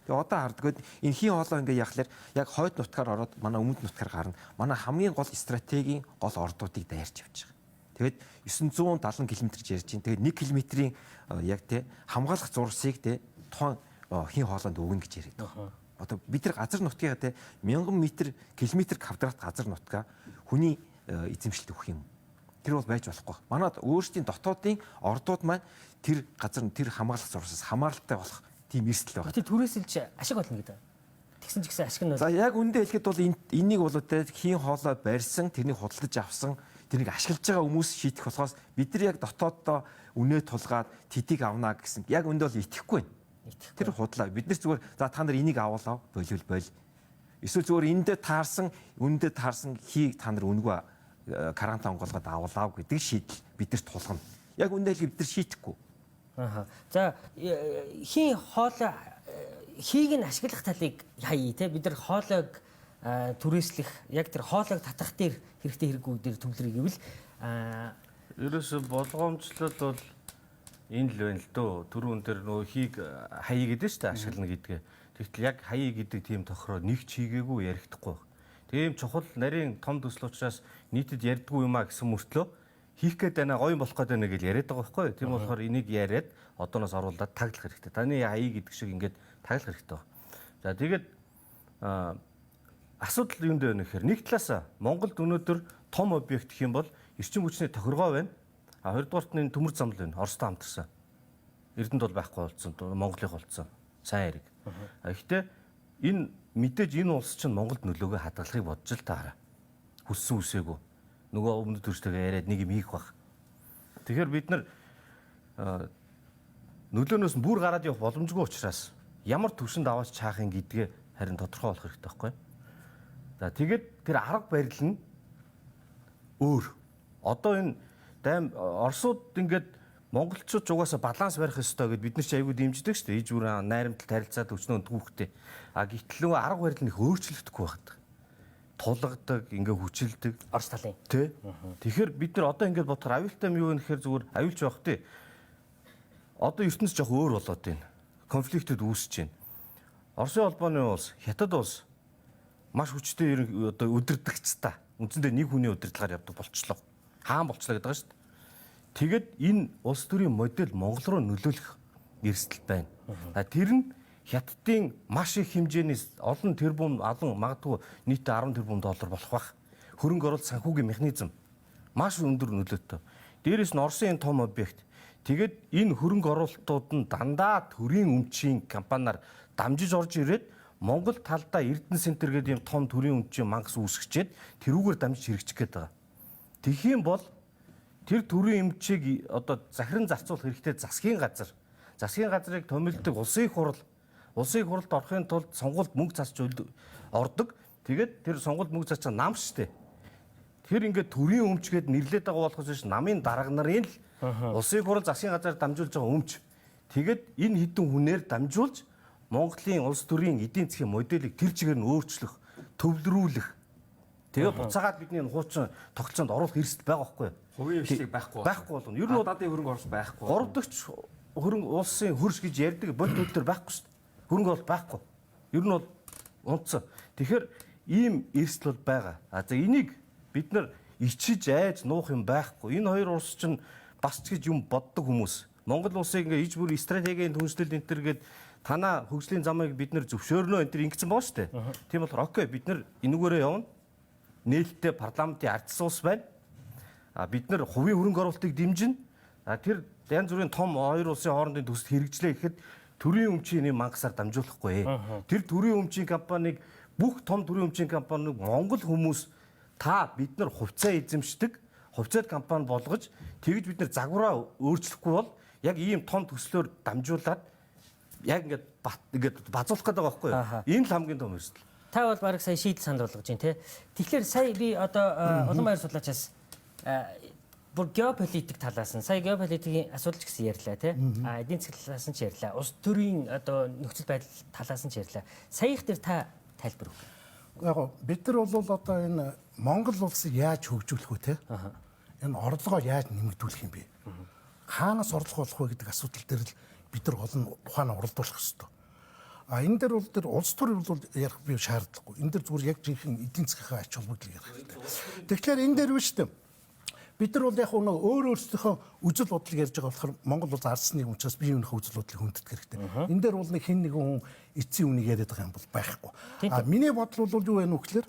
Тэгээ одоо хардгад энэ хийн хоолой ингээ яхахлаар яг хойд нутгаар ороод манай өмнөд нутгаар гарна. Манай хамгийн гол стратегийн гол ордуудыг дайрч явж байгаа. Тэгээд 970 км ярьж байна. Тэгээд 1 км-ийн яг тий хамгаалах зурсыг тий тухайн хийн хоолойд өгнө гэж яриад байгаа. Одоо бид нар газар нутгийнхаа тий 1000 км квадрат газар нутгаа хүний эзэмшилд өгөх юм. Тэр бол байж болохгүй. Манайд өөрсдийн дотоодын ордууд маань тэр газар тэр хамгаалах зурсаас хамааралтай болох тийм эрсдэл байна. Тэр түрээсэлж ашиг болно гэдэг. Тэгсэн ч гэсэн ашиг нь за яг үндэ хэлэхэд бол энийг бол тэ хийн хоолой барьсан, тэрнийг худалдаж авсан, тэрнийг ашиглаж байгаа хүмүүс шийдэх болохоос бид нар яг дотооддоо үнэ тулгаад тэдийг авнаа гэсэн яг үндэ бол итгэхгүй байна. Тэр худлаа. Бид нар зүгээр за та нар энийг авуулаа болвол бойл. Эсвэл зүгээр эндээ таарсан, үндэ таарсан хийг та нар үнэгүй карантин онгоолгоод авуулаа гэдэг шийдэл бидэрт тулгана. Яг үндэ хэлэхэд бид нар шийдэхгүй. За хийн хоолой хийг нь ашиглах талыг хаяа те бид нар хоолойг түрээслэх яг тэр хоолойг татах дээр хэрэгтэй хэрэггүй дээр төвлөрийг гэвэл ерөөсө болгоомжлол бол энэ л байна л дөө. Түрүүн дээр нөгөө хийг хаяа гэдэг шүү дээ ашиглана гэдгээ. Тэгтэл яг хаяа гэдэг тийм тохироо нэг ч хийгээгүй ярихдаггүй. Тийм чухал нарийн том төсөл учраас нийтэд ярьдгүй юм а гэсэн мөртлөө хийх гээд байна гоё болох гээд байна гэж яриад байгаа байхгүй. Тийм болохоор энийг яриад одооноос оруулаад таглах хэрэгтэй. Таны хаяа гэдэг шиг ингээд таглах хэрэгтэй байна. За тэгээд асуудал юу нэ гэхээр нэг талаас Монголд өнөөдөр том объект гэх юм бол эрчим хүчний тохиргоо байна. А хоёрдугаарт нь төмөр замл байна. Оростой хамтарсан. Эрдэнэт бол байхгүй болсон. Монголынх болсон. Сайн хэрэг. Гэхдээ энэ мэдээж энэ улс чинь Монголд нөлөөгөө хадгалахыг бодож л таараа. Хүссэн үсээгүй. Нөгөө өмнөд төрчтэйгээ яриад нэг юм хийх баг. Тэгэхээр бид нар нөлөөнөөс бүр гараад явах боломжгүй учраас ямар төвшөнд аваач чаахын гэдгээ харин тодорхой болох хэрэгтэй байхгүй. За тэгээд тэр арга барил нь өөр. Одоо энэ дайм Оросууд ингээд монголчууд угаасаа баланс барих ёстой гэд бид нар ч айгүй дэмждэг шүү дээ. Иж бүрэн найрамдал харилцаад өчнөө өндгүүхтэй. А гэтэл нөгөө арга барил нь их өөрчлөгдөхгүй байгаад. Тулгадаг, ингээ хүчилдэг Орос талын. Тэ. Тэгэхээр бид нар одоо ингээд бодохоор аюултай юм юу вэ гэхээр зүгээр аюулч байх тий. Одоо ертөнц жоох өөр болоод байна. Конфликтэд үүсэж байна. Оросын холбооны улс, Хятад улс маш хүчтэй одоо өдөрдөгчтэй. Үндсэндээ нэг хүний удирдлагаар явдаг болчлоо. Хаан болчлоо гэдэг байгаа шүү дээ. Тэгэд энэ улс төрийн модель Монгол руу нөлөөлөх эрсдэл байна. Тэр нь Хятадын маш их хэмжээний олон тэрбум магадгүй нийтдээ 10 тэрбум доллар болох байх. Хөрөнгө оруулалт санхүүгийн механизм маш өндөр нөлөөтэй. Дээрээс нь Оросын том объект. Тэгэд энэ хөрөнгө оруулалтууд нь дандаа төрийн өмчийн компаниар дамжиж орж ирээд Монгол талдаа Эрдэнэ центр гэдэг юм том төрийн өмчийн мангас үүсгэчээд тэрүүгээр дамжиж хэрэгжих гээд байгаа. Тэгэх юм бол тэр төрийн эмчийг одоо захиран зарцуулах хэрэгтэй засгийн газар. Засгийн газрыг томилдог улсын хурал. Улсын хуралд орохын тулд сонгуульд мөнгө зарч ордог. Тэгээд тэр сонгуульд мөнгө зарч нам штэ. Тэр ингээд төрийн өмчгээд нэрлээд байгаа болохоос биш намын дарга нарын л улсын хурал засгийн газар дамжуулж байгаа өмч. Тэгээд энэ хідэн хүнээр дамжуулж Монголын улс төрийн эдийн засгийн моделийг тэр чигээр нь өөрчлөх, төвлөрүүлэх. Тэгээд буцаагаад бидний хуучин тогтолцоонд оруулах эрсдэл байгаа байхгүй юу? Хувийн эвшлиг байхгүй болно. Ер нь гадаадын хөрөнгө оруулалт байхгүй. Горовдогч хөрөнгө улсын хөрш гэж ярьдаг бодит үйлдэл байхгүй шүү дээ. Хөрөнгө оруулалт байхгүй. Ер нь бол унтсан. Тэгэхээр ийм эрсдэл бол байгаа. За энийг бид нар ичиж айж нуух юм байхгүй. Энэ хоёр улс чинь бас ч гэж юм боддог хүмүүс. Монгол улсыг ингээ иж бүр стратегийн түншлэл энэ төр гээд танаа хөгжлийн замыг бид нар зөвшөөрнө энэ төр ингэсэн боо шүү дээ. Тийм болохоор окей бид нар энүүгээрээ явна. Нээлттэй парламентын ардсан улс байна. Бид нар хувийн хөрөнгө оруулалтыг дэмжинэ. Тэр янз бүрийн том хоёр улсын хоорондын төсөл хэрэгжлээ гэхэд төрийн өмчийн мангасаар дамжуулахгүй. Тэр төрийн өмчийн компанийг бүх том төрийн өмчийн компаниуд Монгол хүмүүс та бид нар хувьцаа эзэмшдэг, хувьцаат компани болгож тэгж бид нар загвараа өөрчлөхгүй бол яг ийм том төслөөр дамжуулаад яг ингээд базуулах гэдэг байгаа байхгүй юу? Энэ л хамгийн том эрсдэл. Та бол баг сая шийдэл санал болгож байна те. Тэгэхээр сая би одоо улаан баяр судлаачаас бүр геополитик талаас нь сая геополитикийн асуудал ч гэсэн ярьлаа тий. Эдийн засгийн талаас нь ч ярьлаа. Улс төрийн одоо нөхцөл байдал талаас нь ч ярьлаа. Саях дээр та тайлбар өгөх. Яг бид нар бол одоо энэ Монгол улсыг яаж хөгжүүлэх вэ те? Энэ орлогоо яаж нэмэгдүүлэх юм бэ? Хаанаас орлого олох вэ гэдэг асуудал дээр л бид нар гол нь ухаанаа уралдуулах хэрэгтэй. Энэ дээр бол тэр улс төр бол ярих би шаардлагагүй. Энэ дээр зүгээр яг жинхэнэ эдийн засгийн ач холбогдлыг ярих хэрэгтэй. Тэгэхээр энэ дээр биш үү? Бид нар бол яг өөр өөрсдийнхөө үзэл бодлыг ярьж байгаа болохоор Монгол улс ардсны учраас бие биенийхээ үзэл бодлыг хүндэтгэх хэрэгтэй. Энэ дээр бол нэг хэн нэгэн хүн эцсийн үнийг яриад байгаа юм бол байхгүй. Миний бодол бол юу вэ нөхлөөр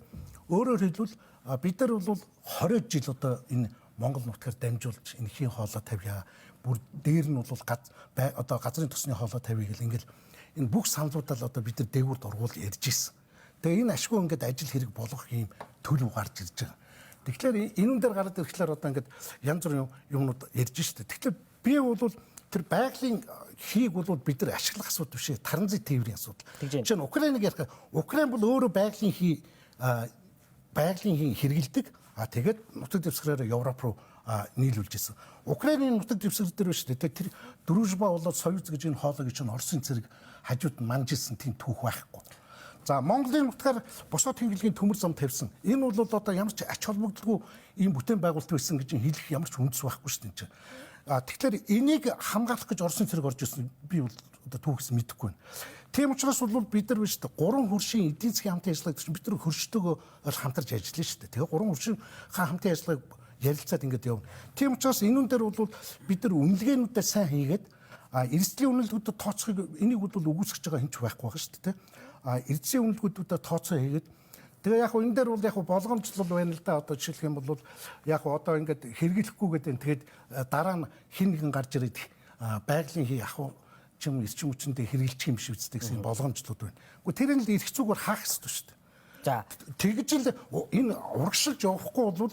өөрөөр хэлбэл бид нар бол 20 жил одоо энэ Монгол нутгаар дамжуулж энэ хийн хоолой тавья. Бүр дээр нь бол одоо газрын тосны хоолой тавья гэл ингээл энэ бүх саналуудаа л одоо бид нар дээгүүрд ургуул ярьж ирсэн. Тэгээ энэ ашгүй ингээд ажил хэрэг болгох юм төлөв гарч ирж байгаа. Тэгэхээр энүүн дээр гараад ирэхлээр одоо ингээд янз бүрийн юмнууд ярьж штэ. Тэгэхээр би бол тэр байгалийн хийг бол бид нар ашиглах асуудал биш ээ. Таранзит тээврийн асуудал. Жишээ нь Украиныг ярих. Украин бол өөрөө байгалийн хий хэрэгэлдэг. Тэгээд нутаг дэвсгэрээр Европ руу нийлүүлж ирсэн. Украинын нутаг дэвсгэр дээр биш үү? Тэр Дружба болоод Союз гэж энэ хоолой гэж Оросын цэрэг хажууд нь манжсэн тийм түүх байхгүй. За Монголын нутгаар босоод хингэлгийн төмөр зам тавьсан. Энэ бол одоо ямар ч ач холбогдолгүй ийм бүтээн байгуулалт байсан гэж хэлэх ямар ч үндэс байхгүй шүү дээ. Тэгэхээр энийг хамгаалах гэж Оросын цэрэг орж ирсэн би бол одоо түүхс мэдэхгүй байна. Тийм учраас бол бид нар биш үү? Гурван хөршийн эдийн засгийн хамтын ажиллагааг чинь бид нар хөрштөөгөө хамтарч ажиллана шүү дээ. Тэгээ гурван хөршийн хамтын ажиллагааг ярилцаад ингээд явна. Тийм учраас энүүн дээр бол бид нар үнэлгээнүүдээ сайн хийгээд эрсдлийн үнэлгүүдэд тооцохыг энийг бол үгүйсгэж байгаа хинч байхгүй байгаа шүү дээ. Эрдэсийн үнэлгүүдүүдэд тооцоо хийгээд тэгээ яг энэ дээр бол яг болгоомжлол байна л да. Одоо жишээлх юм бол яг одоо ингээд хэрэглэхгүй гэдэг. Тэгээд дараа нь хин нэгэн гарч ирээд байгалийн хий ах чим эрчим хүчиндээ хэрэгжилчих юм шиг үстэй гэсэн болгоомжлууд байна. Гэхдээ тэр нь л эрх зүгээр хаах хэрэгтэй шүү дээ. За тэгж л энэ урагшилж явахгүй бол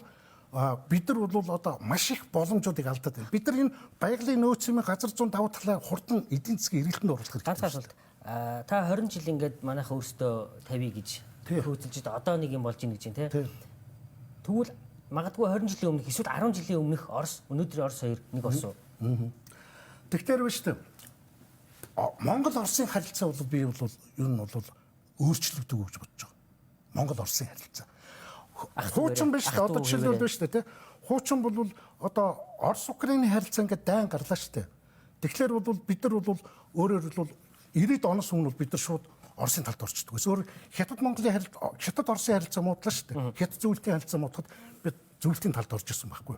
бид нар бол одоо маш их боломжуудыг алдаад байна. Бид нар энэ байгалийн нөөцийн газар зүүн давуу талаар хурдан эдийн засгийн эргэлтэнд оруулах хэрэгтэй. Та 20 жил ингээд манайха өөрсдөө тавья гэж хөөцөлж одоо нэг юм болж ийн гэж байна тий. Тэгвэл магадгүй 20 жилийн өмнөх эсвэл 10 жилийн өмнөх Орос өнөөдөр Орос хоёр нэг Орос уу? Тэгэхээр биш үү? Монгол Оросын харилцаа бол би бол ер нь бол өөрчлөгдөв гэж бодож байгаа. Монгол Оросын харилцаа. Хуучин биш үү? Одоо жишээлбэл биш үү те? Хуучин бол одоо Орос Украины харилцаа ингээд дайн гарлаа шүү дээ. Тэгэхээр бол бид нар бол өөрөөр хэлбэл 90-ад оноос өмнө бид нар шууд Оросын талд орчдөг. Өөр Хятад Монголын харилцаа, Хятад Оросын харилцаа муудлаа шүү дээ. Хятад зөвлөлтийн харилцаа муудахад бид зөвлөлтийн талд орж ирсэн байхгүй.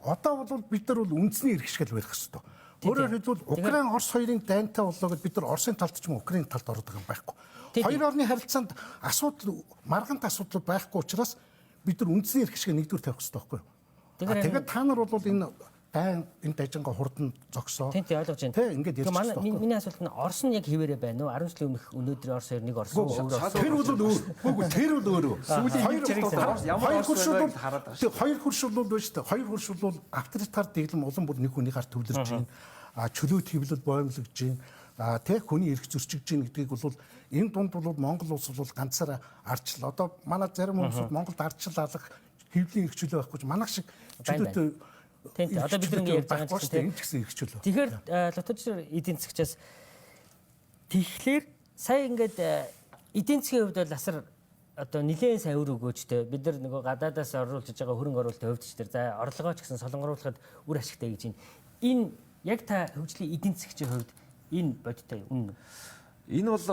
Одоо бол бид нар бол үндэсний эрх шигэл барих хэрэгтэй. Өөрөөр хэлбэл Украин Орос хоёрын дайнтай боллоо гэд бид нар Оросын талд ч юм Украины талд ороод байгаа юм байхгүй. Хоёр орны харилцаанд асуудал маргаант асуудал байхгүй учраас бид нар үндэсний эрх шигээ нэгдүгээр тавих хэрэгтэй байхгүй. Тэгээд та нар бол энэ энэ дайжингаа хурдан зогсоо. Тийм ойлгож байна. Тэ ингээд ярьж байна. Миний асуулт нь Орос нь яг хэвээрээ байна уу? 10 жилийн өмнөх өнөөдөр Орос хоёр нэг Орос уу? Тэр бол өөр. Тэр бол өөрөө. Хоёр хурш бол биш үү? Хоёр хурш бол авторитар дэглэм улам бүр нэг хүний гарт төвлөрж байна. Чөлөө твлэл боомлогж байна. Тэ хүний эрх зөрчигж байна гэдгийг бол энэ дунд бол Монгол улс бол ганцаараа арчлаа. Одоо манай зарим хүмүүс Монголд арчлал алах хэвлийн эрх чөлөө байхгүй ч манайх шиг чөлөөтэй. Тийм одоо бид нэг ярьж байгаа юм гэсэн эрх чөлөө. Тэгэхээр лотожир эдийн засгчаас тэгэхээр сая ингээд эдийн засгийн хувьд бол асар одоо нэлээд сайн өр өгөөжтэй бид нар нөгөө гадаадаас оруулж байгаа хөрөнгө оруулалтын хувьд ч тэр за орлогоо ч гэсэн солонгоруулахад үр ашигтай гэж байна. Энэ яг та хөгжлийн эдийн засгчийн хувьд энэ бодтой үнэн. Энэ бол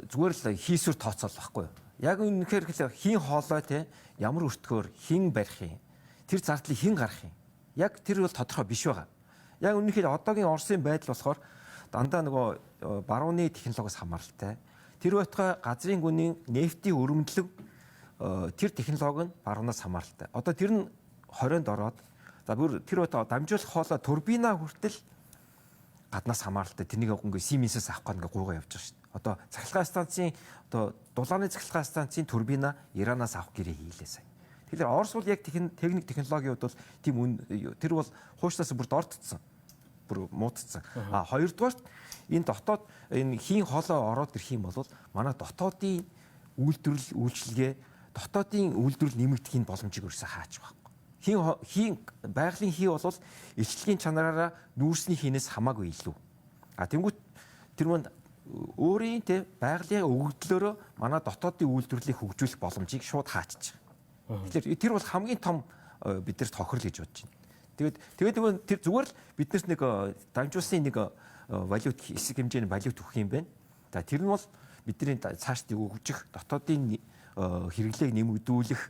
зүгээр л хийсвэр тооцоол байхгүй юу? Яг үнэхээр хин хоолой те ямар өртгөөр хин барих юм. Тэр зардлыг хин гарах юм. Яг тэр бол тодорхой биш байгаа. Яг үнэхээр одоогийн Оросын байдал болохоор дандаа нөгөө барууны технологиос хамааралтай. Тэр байтугай газрын гүнийн нефтийн өрөмдлөг тэр технологи нь баруунаас хамааралтай. Одоо тэр нь 20-нд ороод за бүр тэр байтугай дамжуулах хоолой турбина хүртэл гаднаас хамааралтай. Тэрнийг ингээ Siemens-ээс авах гэнгээ гуугаа явж байгаа шүү дээ. Одоо цахилгаан станцын одоо дулааны цахилгаан станцын турбина Иранаас авах гэрээ хийлээ сая. Тэгэхээр Орос бол яг техник технологиуд бол тийм тэр бол хуучлаас бүр дордцсон. Бүр муудцсан. Хоёрдугаар энэ дотоод энэ хийн хоолой ороод ирэх юм бол манай дотоодын үйлдвэрлэл үйлчилгээ дотоодын үйлдвэрлэл нэмэгдэхийн боломжийг өрсө хаач байхгүй. хийн байгалийн хий бол илчлэгийн чанараараа нүүрсний хийнээс хамаагүй илүү. Тэнгүүт тэр манд өөрийн те байгалийн өгөгдлөөрөө манай дотоодын үйлдвэрлэлийг хөгжүүлэх боломжийг шууд хаачиж байгаа. Тэгэхээр тэр бол хамгийн том биднэрт тохирол гэж бодож байна. Тэгээд тэр зүгээр л биднэрт нэг дамжуулсан нэг валют хэсэг хэмжээний валют өгөх юм байна. Тэр нь бол бидний цаашд өгжих дотоодын хэрэглээг нэмэгдүүлэх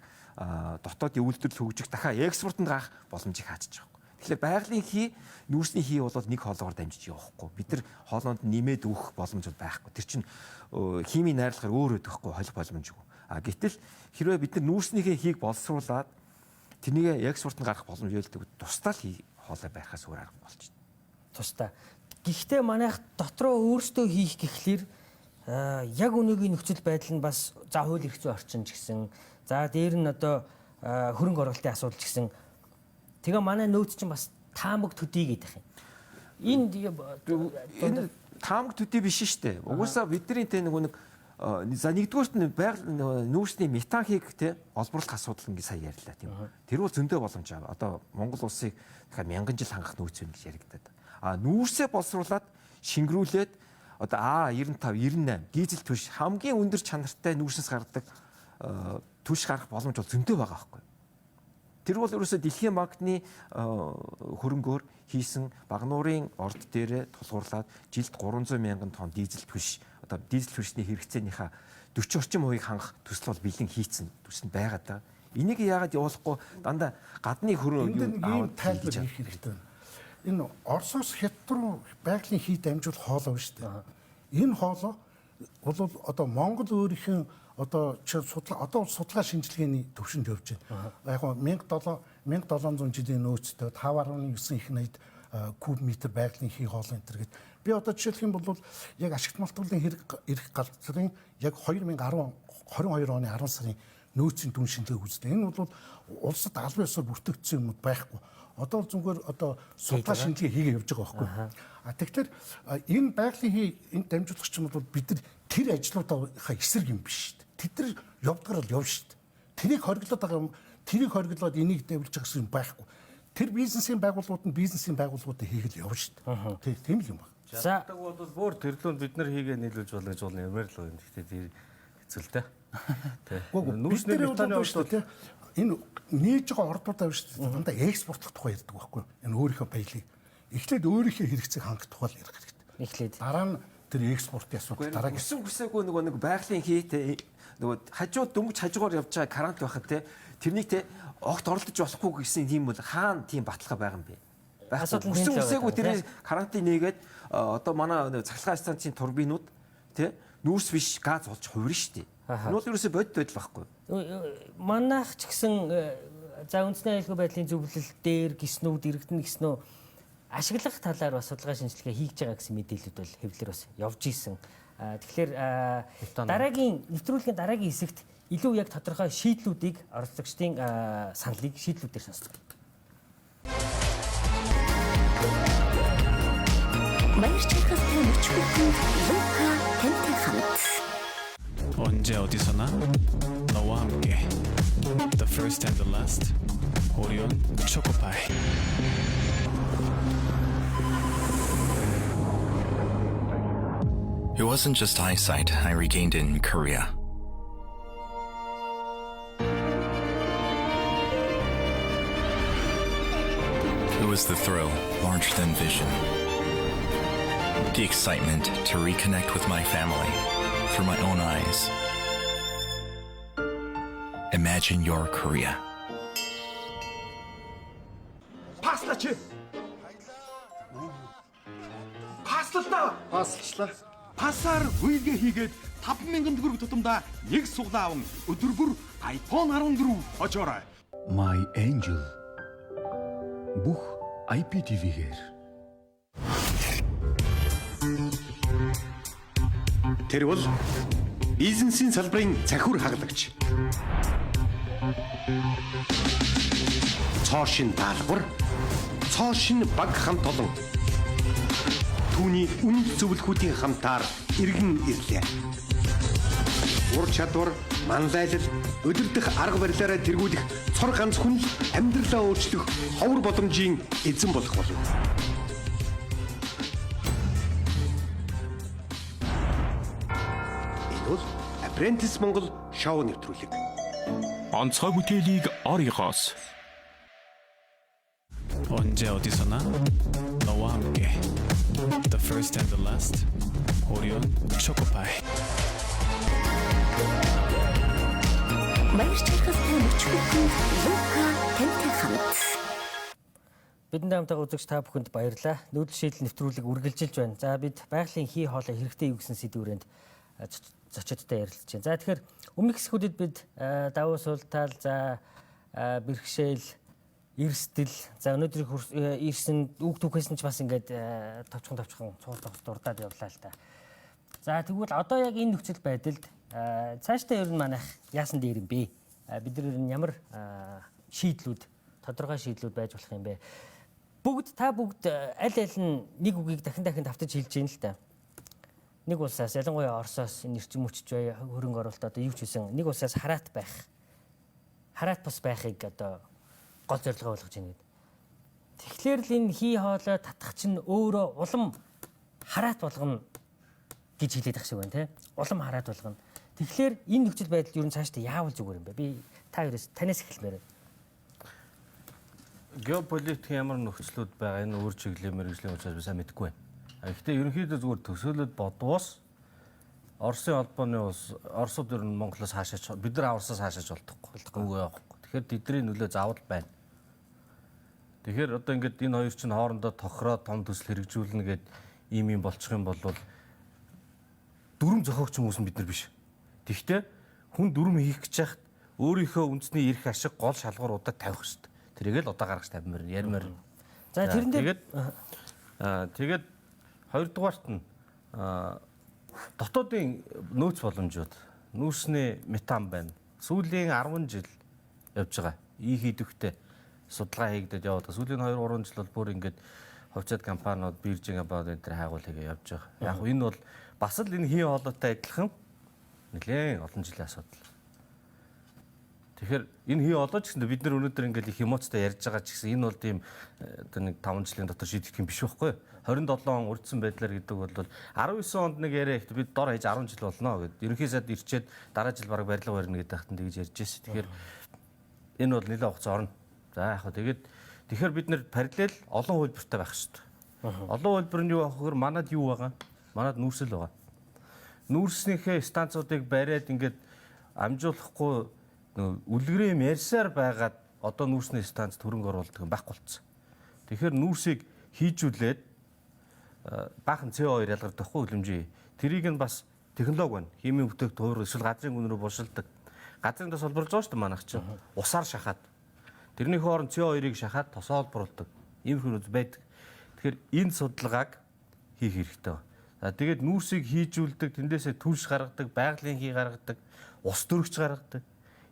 дотоодын үйлдвэрлэл хөгжих дахиад экспортод гарах боломжийг хаачиж байгаа. Тэгэхээр байгалийн хий, нүүрсний хий бол нэг хоолоогоор дамжиж явахгүй. Бид нар хоолоонд нэмээд өгөх боломж байхгүй. Тэр чинь химийн найрлахаар өөрөө төгөхгүй холих боломжгүй. Гэтэл хэрвээ бид нар нүүрснийхээ хийг боловсруулад тэрнийг экспортод гарах боломж ээлдэг тусдаа л хоолой байхаас өөр арга болж байна. Тусдаа. Гэхдээ манайх дотроо өөрсдөө хийх гэхлээр яг өнөөгийн нөхцөл байдал нь бас за хууль эрх зүйн орчин ч гэсэн за дээр нь одоо хөрөнгө оруулалтын асуудал ч гэсэн тэгээ манай нөөц чинь бас таамаг төдий гэдэг юм. Энэ таамаг төдий биш шүү дээ. Угсаа бидний тэ нэг за нэгдүгээрт нь байгаль нүүрсний метан хийх те олборлох асуудал ингэ сая ярьлаа тийм. Тэр бол зөндөө боломж аа. Одоо Монгол улсыг дахиад мянган жил хангах нөөц юм гэж яригдаад. Нүүрсээ боловсруулад шингэрүүлээд одоо А95, 98 дизель түвш хамгийн өндөр чанартай нүүрсээс гаргадаг түвш гарах боломж бол зөндөө байгаа байхгүй. Тэр бол ерөөсөө дэлхийн банкны хөрөнгөөр хийсэн багнуурын орд дээрээ тулгуурлаад жилд 300 мянган тонн дизель түвш одоо дизель түвшний хэрэгцээнийхээ 40 орчим хувийг хангах төсөл бол бэлэн хийцэн төсөнд байгаад байгаа. Энийг яагаад явуулахгүй дандаа гадны хөрөнгө аваад тайлбар хийх хэрэгтэй байна. Энэ Оросоос хятад байгалийн хий дамжуул хоолоо шүү дээ. Энэ хоолоо бол одоо Монгол өөрийнх нь одоо судалгаа шинжилгээний төвшөнд явж байна. Яг нь 1700 жилийн нөөцтэй 5.9 их 80 куб метр байгалийн хий хоолой энэ төр гэдэг. Би одоо жишээлх юм бол яг ашигт малтуулын эрх галзрын яг 2022 оны 10 сарын нөөцийн түн шинжилгээ үзлээ. Энэ бол улсад албан ёсоор бүртгэгдсэн юм байхгүй. Одоо зүгээр одоо судалгаа шинжилгээ хийгээ явж байгаа байхгүй. Тэгэхээр энэ байгалийн хий энд дамжуулагч юм бол бид нар тэр ажлуудаа эсрэг юм биш шүү дээ. Тэд нар явдгаар л явна шүү дээ. Тэрийг хориглоод байгаа юм, тэрийг хориглоод энийг дэвлэж байгаа юм байхгүй. Тэр бизнесийн байгууллагууд нь бизнесийн байгууллагуудыг хийгэл явна шүү дээ. Тийм л юм байна. За бол бүр төрлөнд бид нар хийгээ нийлүүлж болно гэж болно ямар л байна. Гэхдээ тэр хэцүү л дээ. Нүүрсний метаны шүү дээ. Энэ нээж байгаа ордуудаа биш дандаа экспортлох тухай ярьдаг байхгүй. Энэ өөрийнхөө баялаг. Эхлээд өөрийнхөө хэрэгцээг хангах тухай ярих хэрэгтэй. Эхлээд дараа нь тэр экспортын асуудал дараа хүсээгүй нэг байгалийн хийтэй нөгөө хажууд дөнгөж хажуугаар явж байгаа карант байхад те тэрнийг те огт оролдож болохгүй гэсэн тийм бол хаана тийм баталгаа байгаа юм бэ? Хүсээгүй тэр карантин нээгээд одоо манай цахилгаан станцын турбинууд те нүүрс биш газ болж хувирна шүү дээ. Энэ бол ерөөсөй бодит байдал байхгүй. Манайх ч гэсэн за үндэсний аюулгүй байдлын зөвлөл дээр гиснүүд иргэдэн гиснөө ашиглах талаар бас судалгаа шинжилгээ хийж байгаа гэсэн мэдээлэлүүд бол хэвлэр бас явж исэн. Тэгэхээр дараагийн нэвтрүүлгийн дараагийн хэсэгт илүү яг тодорхой шийдлүүдийг оролцогчдын саналыг шийдлүүдээр сонсдог. Баярчилгатай мөч бүхэнд Лука тантай хамт. 언제 어디서나 너와 함께 The first and the last 오리온 초코파이. It wasn't just eyesight I regained in Korea. It was the thrill, larger than vision. The excitement to reconnect with my family through my own eyes. Imagine your Korea. Паслач. Паслаа. паслчлаа. Пасаар үйлгээ хийгээд 5,000 төгрөг тутамдаа нэг суглаа аван өдөр бүр iPhone 14 хожоорой. My Angel. Бүх IPTV-гээр. Тэр бол бизнесийн салбарын цахиур хагалагч. Цоошин даалгавар, цоошин баг хамт олон. Түүний үнд зөвлөхүүдийн хамтаар иргэн ирлээ. Ур чадвар, манлайлал, удирдах арга барилаараа тэргүүлэх цор ганц хүн л амьдралаа өөрчлөх ховор боломжийн эзэн болох болов. Энэ бол Apprentice Монгол шоу нэвтрүүлэг. онцгой бүтээлийг оригоос. 언제 어디서나 너와 함께. The first and the last. 오리온 초코파이. Баяр чархалтай өчгөлтөнд Лука тантай хамт. Бидэнд хамтаа үзэгч та бүхэнд баярлалаа. Нүүдэл шийдэл нэвтрүүлэг үргэлжилж байна. За бид байгалийн хий хоолой хэрэгтэй юу гэсэн сэдвүүрэнд зочидтой ярилцж байна. За тэгэхээр өмнөх хэсгүүдэд бид давуу суултаал, за бэрхшээл, эрсдэл, за өнөөдрийг ирсэн үг түүхээс нь ч бас ингээд товчхон цуултах дурдаад явлаа л та. За тэгвэл одоо яг энэ нөхцөл байдалд цаашдаа ер нь манайх яасан дээр юм бэ? Бид нар ямар шийдлүүд, тодорхой шийдлүүд байж болох юм бэ? Та бүгд аль нь нэг үгийг дахин давтаж хэлж гин л та. Нэг улсаас ялангуяа Оросоос энэ эрчим хүч буй хөрөнгө оруулалт одоо юу ч хийсэн нэг улсаас хараат бас байхыг одоо гол зорилгоо болгож байна гэдэг. Тэгэхээр л энэ хий хоолой татах чинь өөрөө улам хараат болгоно гэж хэлээд ах шиг байна те. Улам хараат болгоно. Тэгэхээр энэ нөхцөл байдал юу н цаашдаа яавал зүгээр юм бэ? Би та хоёроос танаас эхэлмээр. Геополитик ямар нөхцлүүд байгаа энэ өөр чиглэлийн мэргэжлийн учраас би сайн мэдэхгүй байна. Гэхдээ ерөнхийдөө зүгээр төсөөлөд бодвоос Оросын холбооны улс Оросууд ер нь Монголоос хаашаач бид нар Оросоос хаашаач болдохгүй. Үгүй явахгүй. Тэгэхээр тэдний нөлөө заавал байна. Тэгэхээр одоо ингээд энэ хоёр чинь хоорондоо тохироо том төсөл хэрэгжүүлнэ гэд ийм болчих юм бол дүрм зохиогч хүмүүс нь бид нар биш. Тэгвэл хүн дүрм хийх гэж яхад өөрийнхөө үндэсний эрх ашиг гол шалгууруудаа тавих хэрэгтэй. Тэрийг л одоо гаргаж тавьмаар ярмаар. За тэрэн дээр тэгээд хоёрдугаарт нь дотоодын нөөц боломжууд нүүрсний метан байна. Сүүлийн 10 жил явж байгаа. Хийдвэхтэй судалгаа хийгдээд яваад. Сүүлийн 2-3 жил бол бүр ингээд хувьцаат компаниуд, биржийн компаниуд энэ төр хайгуул хийгээ явж байгаа. Яг нь энэ бол бас л энэ хий хоолойтой адилхан нэлээд олон жилийн асуудал. Тэгэхээр энэ хий хоолой ч гэсэн бид нар өнөөдөр ингээд их эмоцтой ярьж байгаа ч гэсэн энэ бол тийм одоо нэг 5 жилийн дотор шийдэх юм биш байхгүй. 27 он урдсан байдлаар гэдэг бол 19 онд нэг яриа ихтэй бид дор хаяж 10 жил болно гэд. Ерөнхий сайд ирчээд дараа жил баг барилга барина гэдэг хатан тэгж ярьж байсан. Тэгэхээр энэ бол нэлээд хугацаа орно. За яг хөө тэгэхээр бид нэр параллел олон хөлбөртэй байх хэрэгтэй. Олон хөлбөр нь юу авахгүйгээр манад юу байгаа? Манад нүүрсэл байгаа. Нүүрснийхээ станцуудыг бариад ингээд амжуулахгүй үлгэрээ ярьсаар байгаад одоо нүүрсний станцд хөрөнгө оруулалт байхгүй болцсон. Тэгэхээр нүүрсийг хийжүүлээд баахан CO2 ялгардахгүй хөлөмжий. Тэрийг нь бас технологи байна. Химийн бүтээгдэхүүн эсвэл газрын гүн рүү булшилдаг. Газрын тос холборж байгаа шүү дээ манайх чинь. Усаар шахаад. Тэрний хооронд CO2-ыг шахаад тосоо холборуулдаг. Иймэрхүү байдаг. Тэгэхээр энэ судалгааг хийх хэрэгтэй байна. За тэгээд нүүрсийг хийжүүлдэг, тэндээсээ түлш гаргадаг, байгалийн хий гаргадаг, ус дөрөгч гаргадаг.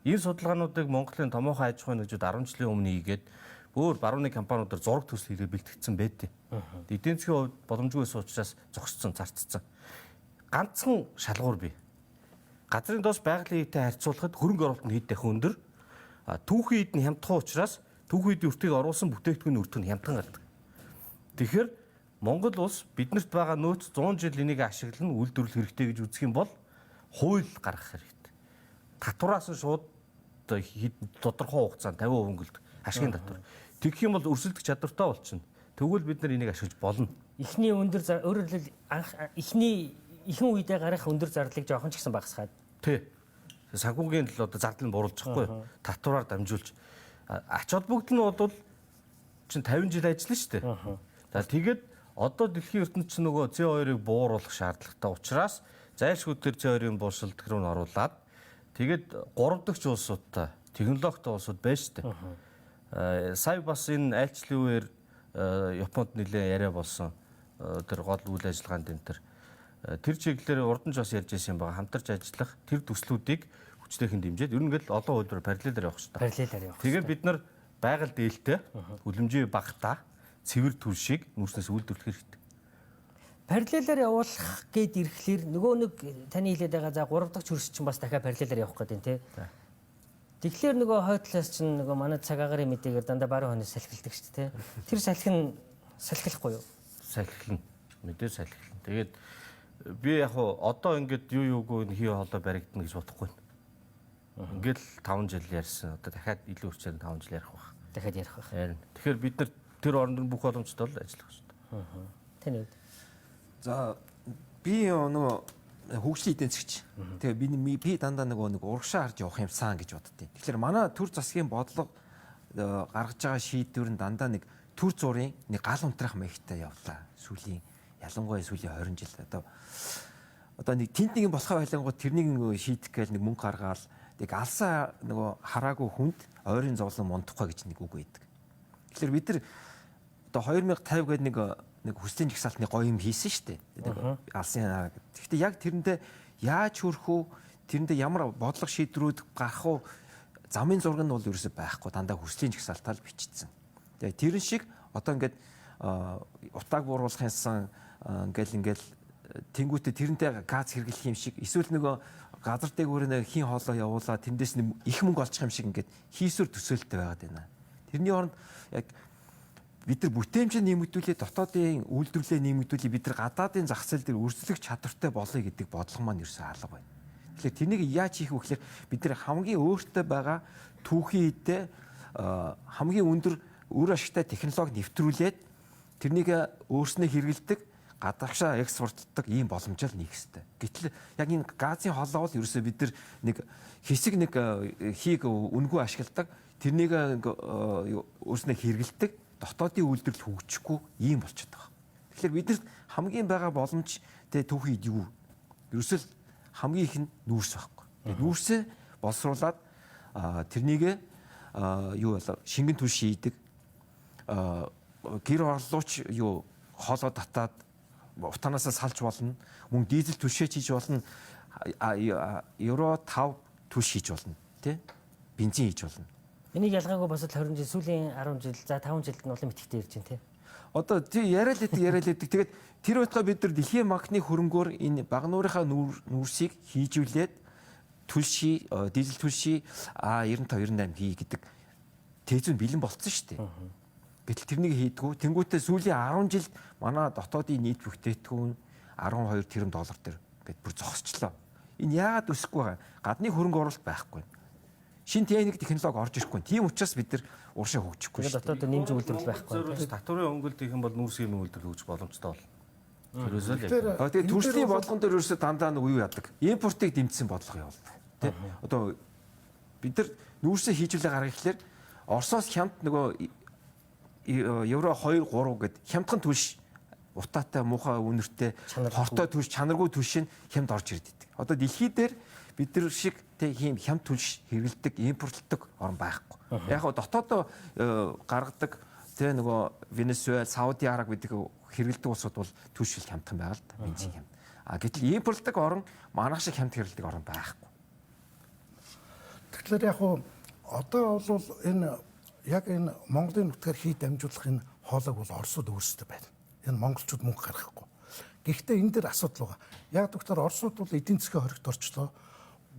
Энэ судалгаануудыг Монголын томоохон аж ахуйн нэгжүүд 10 жилийн өмнө хийгээд өөр барууны компаниудаар зураг төсөл хийгээ бэлтгэгдсэн байдیں۔ Эдийн засгийн хувьд боломжгүй учраас зогсцсон, зарцсан. Ганцхан шалгуур бий. Газрын доос байгалийн хийтэй харьцуулахад хөрөнгө оруулалт нь хэд дахин өндөр. Түүхэн хэд нь хямдхан учраас түүхэн хэд үртгийг оруулсан бүтээгдэхүүн үртэг нь хямдхан гардаг. Тэгэхээр Монгол улс биднэрт байгаа нөөц 100 жил энийг ашиглан үйлдвэрлэх хэрэгтэй гэж үзэх юм бол хууль гаргах хэрэгтэй. Татвараас нь шууд тодорхой хугацаанд 50% өнгөлдөг. Ашигын татвар. Тэгэх юм бол өрсөлдөх чадвартай болчихно. Тэгвэл бид нар энийг ашиглаж болно. Эхний өндөр өөрөөр хэлбэл ихэнх үедээ гарах өндөр зардлыг жоохон ч гэсэн багасгаад. Тий. Санхүүгийн л одоо зардал нь буруулж байхгүй. Татвараар дамжуулж. Ач холбогдол нь бол чинь 50 жил ажиллана шүү дээ. За тэгээд одоо дэлхийн ертөнд чинь нөгөө CO2-ыг бууруулах шаардлагатай учраас зайлшгүй төр CO2-ийн булшилт руу нь оруулаад тэгээд 3 дахь улсуудтай технологитой улсууд байж штэ. Сая бас энэ айлчлалын үеэр Японд нэлээд яриа болсон тэр гол үйл ажиллагаанд энэ тэр чиглэлээр урд нь ч бас ярьж байсан юм байгаа. Хамтарч ажиллах тэр төслүүдийг хүчтэйхэн дэмжиж ер нь ингээл олон хөлбөр параллелээр явах хэрэгтэй. Параллелээр явах. Тэгээд бид нар байгаль дээлтэй, үлэмжийн багтаа цэвэр түлшийг нүүрснээс үйлдвэрлэх хэрэгтэй. параллелаар явуулах гээд ирэхлээр нөгөө нэг таны хэлээд байгаа за 3 дахь хөрс чинь бас дахиад параллелаар явах гэдэг тийм. Тэгэхээр нөгөө хойдлоос чинь нөгөө манай цаг агаарын мэдээгээр дандаа баруун хонос салхилдаг шүү дээ. Тэр салхин салхилахгүй юу? Салхилна. Мэдээ салхилна. Тэгээд би яг одоо ингээд юу юугүй хий хоолой баригдана гэж бодохгүй. Ингээд л 5 жил ярьсан. Одоо дахиад илүү хүчээр 5 жил ярих байх. Дахиад ярих байх. Тэгэхээр бид нар тэр оронд бүх боломжтой л ажиллах шүү дээ. Таны үед. За би нөгөө хөгжлийн эдийн засгч. Тэгээ би дандаа нэг урагшаа харж явах юмсан гэж боддیں۔ Тэгэхээр манай төр засгийн бодлого гаргаж байгаа шийдвэр нь дандаа нэг төр зургийн нэг гал унтрах маягтай явлаа. Ялангуяа сүүлийн 20 жил одоо нэг тент нэгэн болохоо байлангууд тэрнийг шийдэх гээл нэг мөнгө гаргаал нэг алсаа нөгөө хараагүй хүнд ойрын зовлон мундахгүй гэж нэг үг байдаг. Тэгэхээр бид нар одоо 2050 гэдэг нэг хүслийн жагсаалтны гоё юм хийсэн шүү дээ. Алсын хараа. Гэхдээ яг тэрэндээ яаж хөрөх үү? Тэрэндээ ямар бодлого шийдрүүд гарах уу? Замын зураг нь бол ерөөсөй байхгүй. Дандаа хүслийн жагсаалтаар бичигдсэн. Тэгээ тэрэн шиг одоо ингээд утааг бууруулахын сан ингээл тэнгуүтэ тэрнтэй газ хэрэглэх юм шиг эсвэл нөгөө газар дээгүүрээ хийн хоолоо явуулаад тэндээс их мөнгө олчих юм шиг ингээд хийсвэр төсөөлттэй байгаад байна. Тэрний оронд яг бид нар бүтээмжээ нэмэгдүүлээ, дотоодын үйлдвэрлэлээ нэмэгдүүлээ, бид нар гадаадын зах зээл дээр өрсөлдөх чадвартай болъё гэдэг бодлого маань ерөөсөө алга байна. Тэгэхээр тэрнийг яаж хийх вэ гэхээр бид нар хамгийн өөртөө байгаа түүхийн үедээ хамгийн өндөр үр ашигтай технологи нэвтрүүлээд тэрнийг өөрснөө хэрэгэлдэг, гадаашаа экспортлдог ийм боломжтой нээх хэрэгтэй. Гэтэл яг энэ газын холоо бол ерөөсөө бид нар нэг хэсэг нэг хийг үнгүй ашигладаг, тэрнийг өөрснөө хэрэгэлдэг, дотоодын үйлдвэрлэл хөгжихгүй ийм болчиход байгаа. Тэгэхээр бидэрт хамгийн байгаа боломж тэ түүхийд юу? Ерөөсөө хамгийн их нь нүүрс байхгүй. Тэгээд нүүрсээ боловсруулад тэрнийг юу болоо шингэн түл шийдэг гэр орлууч юу хоолоо татаад утаанаасаа салж болно. Мөн дизель түлшээж хийж болно. Евро 5 түлш хийж болно. Тэ? Бензин хийж болно. Энийг ялгаагүй босод 20 жил сүүлийн 10 жил за 5 жилд нь улам итгэвтэй ирж байна тий. Одоо тий яриад байдаг. Тэгээд тэр байтугай бид нар дэлхийн банкны хөрөнгөөр энэ багнуурынхаа нүүрсийг хийжүүлээд түлший, дизель түлший 95 98 хий гэдэг тезүүн бэлэн болцсон шүү дээ. Гэтэл тэрнийг хийдгүү. Тэнгүүтээ сүүлийн 10 жилд манай дотоодын нийт бүтээтгүүн 12 тэрбум доллар дээр гээд бүр зогсчлоо. Энэ яагаад өсөхгүй байгаа? Гадны хөрөнгө оруулалт байхгүй. Шинэ техник технологи орж ирэхгүй. Тийм учраас бид нар уршаа хөгжихгүй шүү. Тэгээд одоо нэмж үйлдвэрлэл байхгүй. Татварын өнгөлт их юм бол нүүрсийн үйлдвэрлэл хөгжих боломжтой бол. Тэрөөсөө л яг. Тэгээд төрслийн бодлогон дээр ерөөсөө дандаа нэг юу яадаг. Импортыг дэмжсэн бодлого явуулдаг. Тэ? Одоо бид нар нүүрсээ хийжүүлээ гаргах гэхлээр Оросоос хямд нөгөө евро 2 3 гэд хямдхан түлш утаатай муухай үнэртэй хортой түлш чанаргүй түлш нь хямд орж ирдэг. Одоо дэлхий дээр бид нар шиг тэг ийм хямд түлш хэрэгэлдэг, импортлдог орн байхгүй. Яг нь дотоодоо гаргадаг тэг нөгөө Венесуэл, Сауди Араб гэдэг хэрэгэлдэг улсууд бол түлшил хямдхан байгаа л да. Бензин хямд. Гэтэл импортлдог орн манайх шиг хямд хэрэгэлдэг орн байхгүй. Тэгэхээр яг одоо бол энэ яг энэ Монголын нутгаар хий дамжуулах энэ хоолойг бол Оросууд өөрсдөө байна. Энэ монголчууд мөнгө гаргахгүй. Гэхдээ энэ дээр асуудал байгаа. Яг доктор Оросууд бол эдийн засгийн хоригт орчлоо.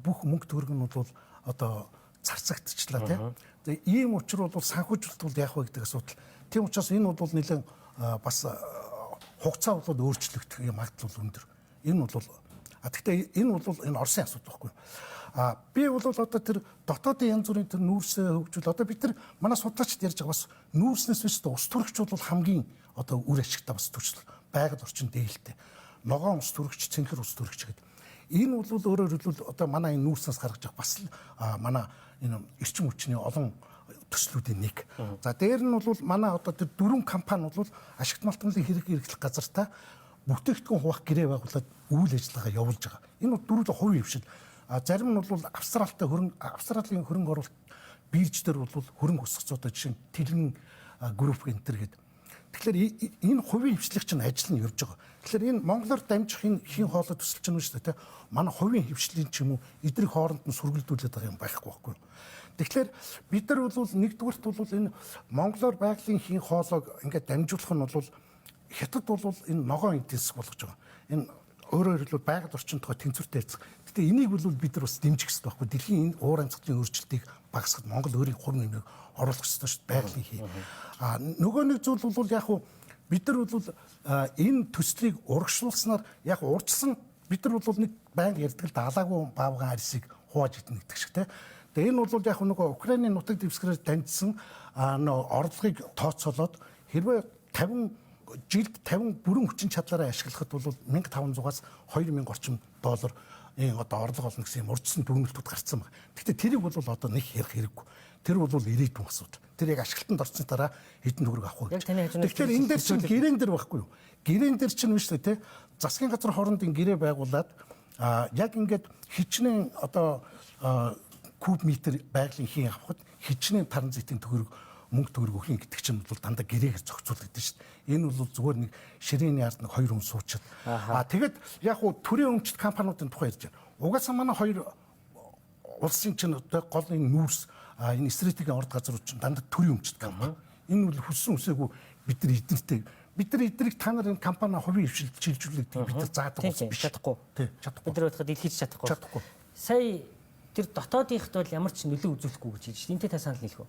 Бүх мөнгө төгрөг нь бол одоо царцагдчихлаа тийм. Тэгээ ийм учраас бол санхүүжилт бол яах вэ гэдэг асуудал. Тийм учраас энэ бол нэлээд бас хугацаа бол өөрчлөгдөх юм магадлал өндөр. Энэ бол гэхдээ энэ бол энэ Оросын асуудал байхгүй. Би бол одоо тэр дотоодын янз бүрийн тэр нүүрсээ хөгжүүл одоо бид нар манай судлаачид ярьж байгаа бас нүүрснээс биш ус төрөгчүүд бол хамгийн одоо үр ашигтай бас төсөл байгаль орчин дээлтэй. Ногоон ус төрөгч, цэнхэр ус төрөгч гэдэг. Энэ бол өөрөөр хэлбэл одоо манай энэ нүүрснээс гаргаж байгаа бас манай энэ эрчим хүчний олон төслүүдийн нэг. За дээр нь бол манай одоо тэр 4 компани бол ашигт малтмлын хэрэг хэрэглэх газартаа бүтээгдэхүүн хуваах гэрээ байгуулад үйл ажиллагаа явуулж байгаа. Энэ бол 4 хувийн хвшил. Зарим нь бол Австралийн хөрөнгө оруулалт бирж дээр бол хөрөнгө өсгөцөөд жишээ нь Тэлэн групп энтер гэдэг. Тэгэхээр энэ хувийн хвшлэг чинь ажил нь явж байгаа. Тэгэхээр энэ Монголоор дамжих энэ хийн хоолой төсөл чинь шүү дээ. Манай хувийн хвшлийн ч юм уу эдгээр хооронд нь сүргэлдүүлээд байгаа юм байхгүй байхгүй. Тэгэхээр бид нар бол нэгдүгürt бол энэ Монголоор байгалийн хийн хоолойг ингээд дамжуулах нь бол хятад бол энэ ногоон эдийн засаг болгож байгаа. Энэ өөрөөр хэлбэл байгаль орчинтой тэнцвэртэй харьцах. Гэтэ энийг бол бид нар бас дэмжих хэрэгтэй байхгүй. Дэлхийн энэ уур амьсгалын өөрчлөлтийг багасгахад Монгол өөрийн хур нэмийг оруулах хэрэгтэй шүү дээ. Байгалийн хий. Нөгөө нэг зүйл бол яг уу бид нар бол энэ төслийг урагшуулснаар яг урьдчилсан бид нар бол нэг байнга ярьдаг л даалаагүй баавган арьсыг хувааж идэх гэдэг шиг тийм. Тэгээ энэ бол яг нөгөө Украиний нутаг дэвсгэрээр таньдсан орлогыг тооцоолоод хэрвээ 50 жилд 50 бүрэн хүчин чадлаараа ашиглахад бол 1500-аас 2000 орчим доллар одоо орлого олно гэсэн юм урьдчилсан дүгнэлтүүд гарцсан байна. Гэхдээ тэрийг бол одоо нэг ярих хэрэггүй. Тэр бол ирээдүйн асуудал. Тэр яг ашиглалтанд орсны дараа хэдэн төгрөг авах вэ? Тэгэхээр энэ дээр чинь гэрээн дээр байхгүй юу? Гэрээн дээр чинь биш үү те? Засгийн газар хоорондын гэрээ байгуулад яг ингээд хичнээн одоо куб метр байгалийн хий авахд хичнээн таран зэтийн төгрөг мөнгө төгрөг өгөх гэдэг чинь бол дандаа гэрээгээр зохицуулдаг шүү дээ. Энэ бол зүгээр нэг ширээний ард нэг 2 хүн суучаад. Тэгээд яг уу төрийн өмчт компаниудын тухай ярьж байна. Угаасаа манай 2 улсын чинь гол энэ нүүрс энэ стратегийн орд газрууд чинь дандаа төрийн өмчт компани. Энэ бол хүссэн үсээгүй бид нар эднэрийг та нар энэ компани хувийн хвшилд шилжүүлдэг бид нар заадаг биш чадахгүй. Тий, чадахгүй. Бид нар бодоход илхийж чадахгүй. Сая тэр дотоодынхд бол ямар ч нөлөө үзүүлэхгүй гэж хэлж байна. Энтэй та санал нийлэх үү?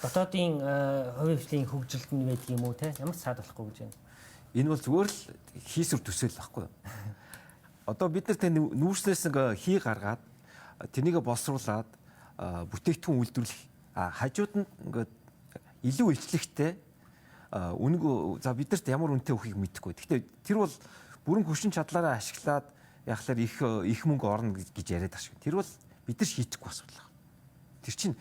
Дотоодын хувийн хвшлийн хөгжилд нь байдаг юм уу те? Ямар ч саад болохгүй гэж байна. Энэ бол зүгээр л хийсвэр төсөөл байхгүй юу? Одоо бид нар тань нүүрснээс ингээ хий гаргаад тэнийг боловсруулад бүтээгдэхүүн үйлдвэрлэх хажууд нь ингээ илүү илчлэгтэй үнэгүй за биднэрт ямар үнэтэй өгөхийг мэдэхгүй. Гэхдээ тэр бол бүрэн хүчин чадлаараа ашиглаад яхахлаар их мөнгө орно гэж яриад байгаа шүү. Тэр бол бид нар шийдэхгүй асуудал. Тэр чинь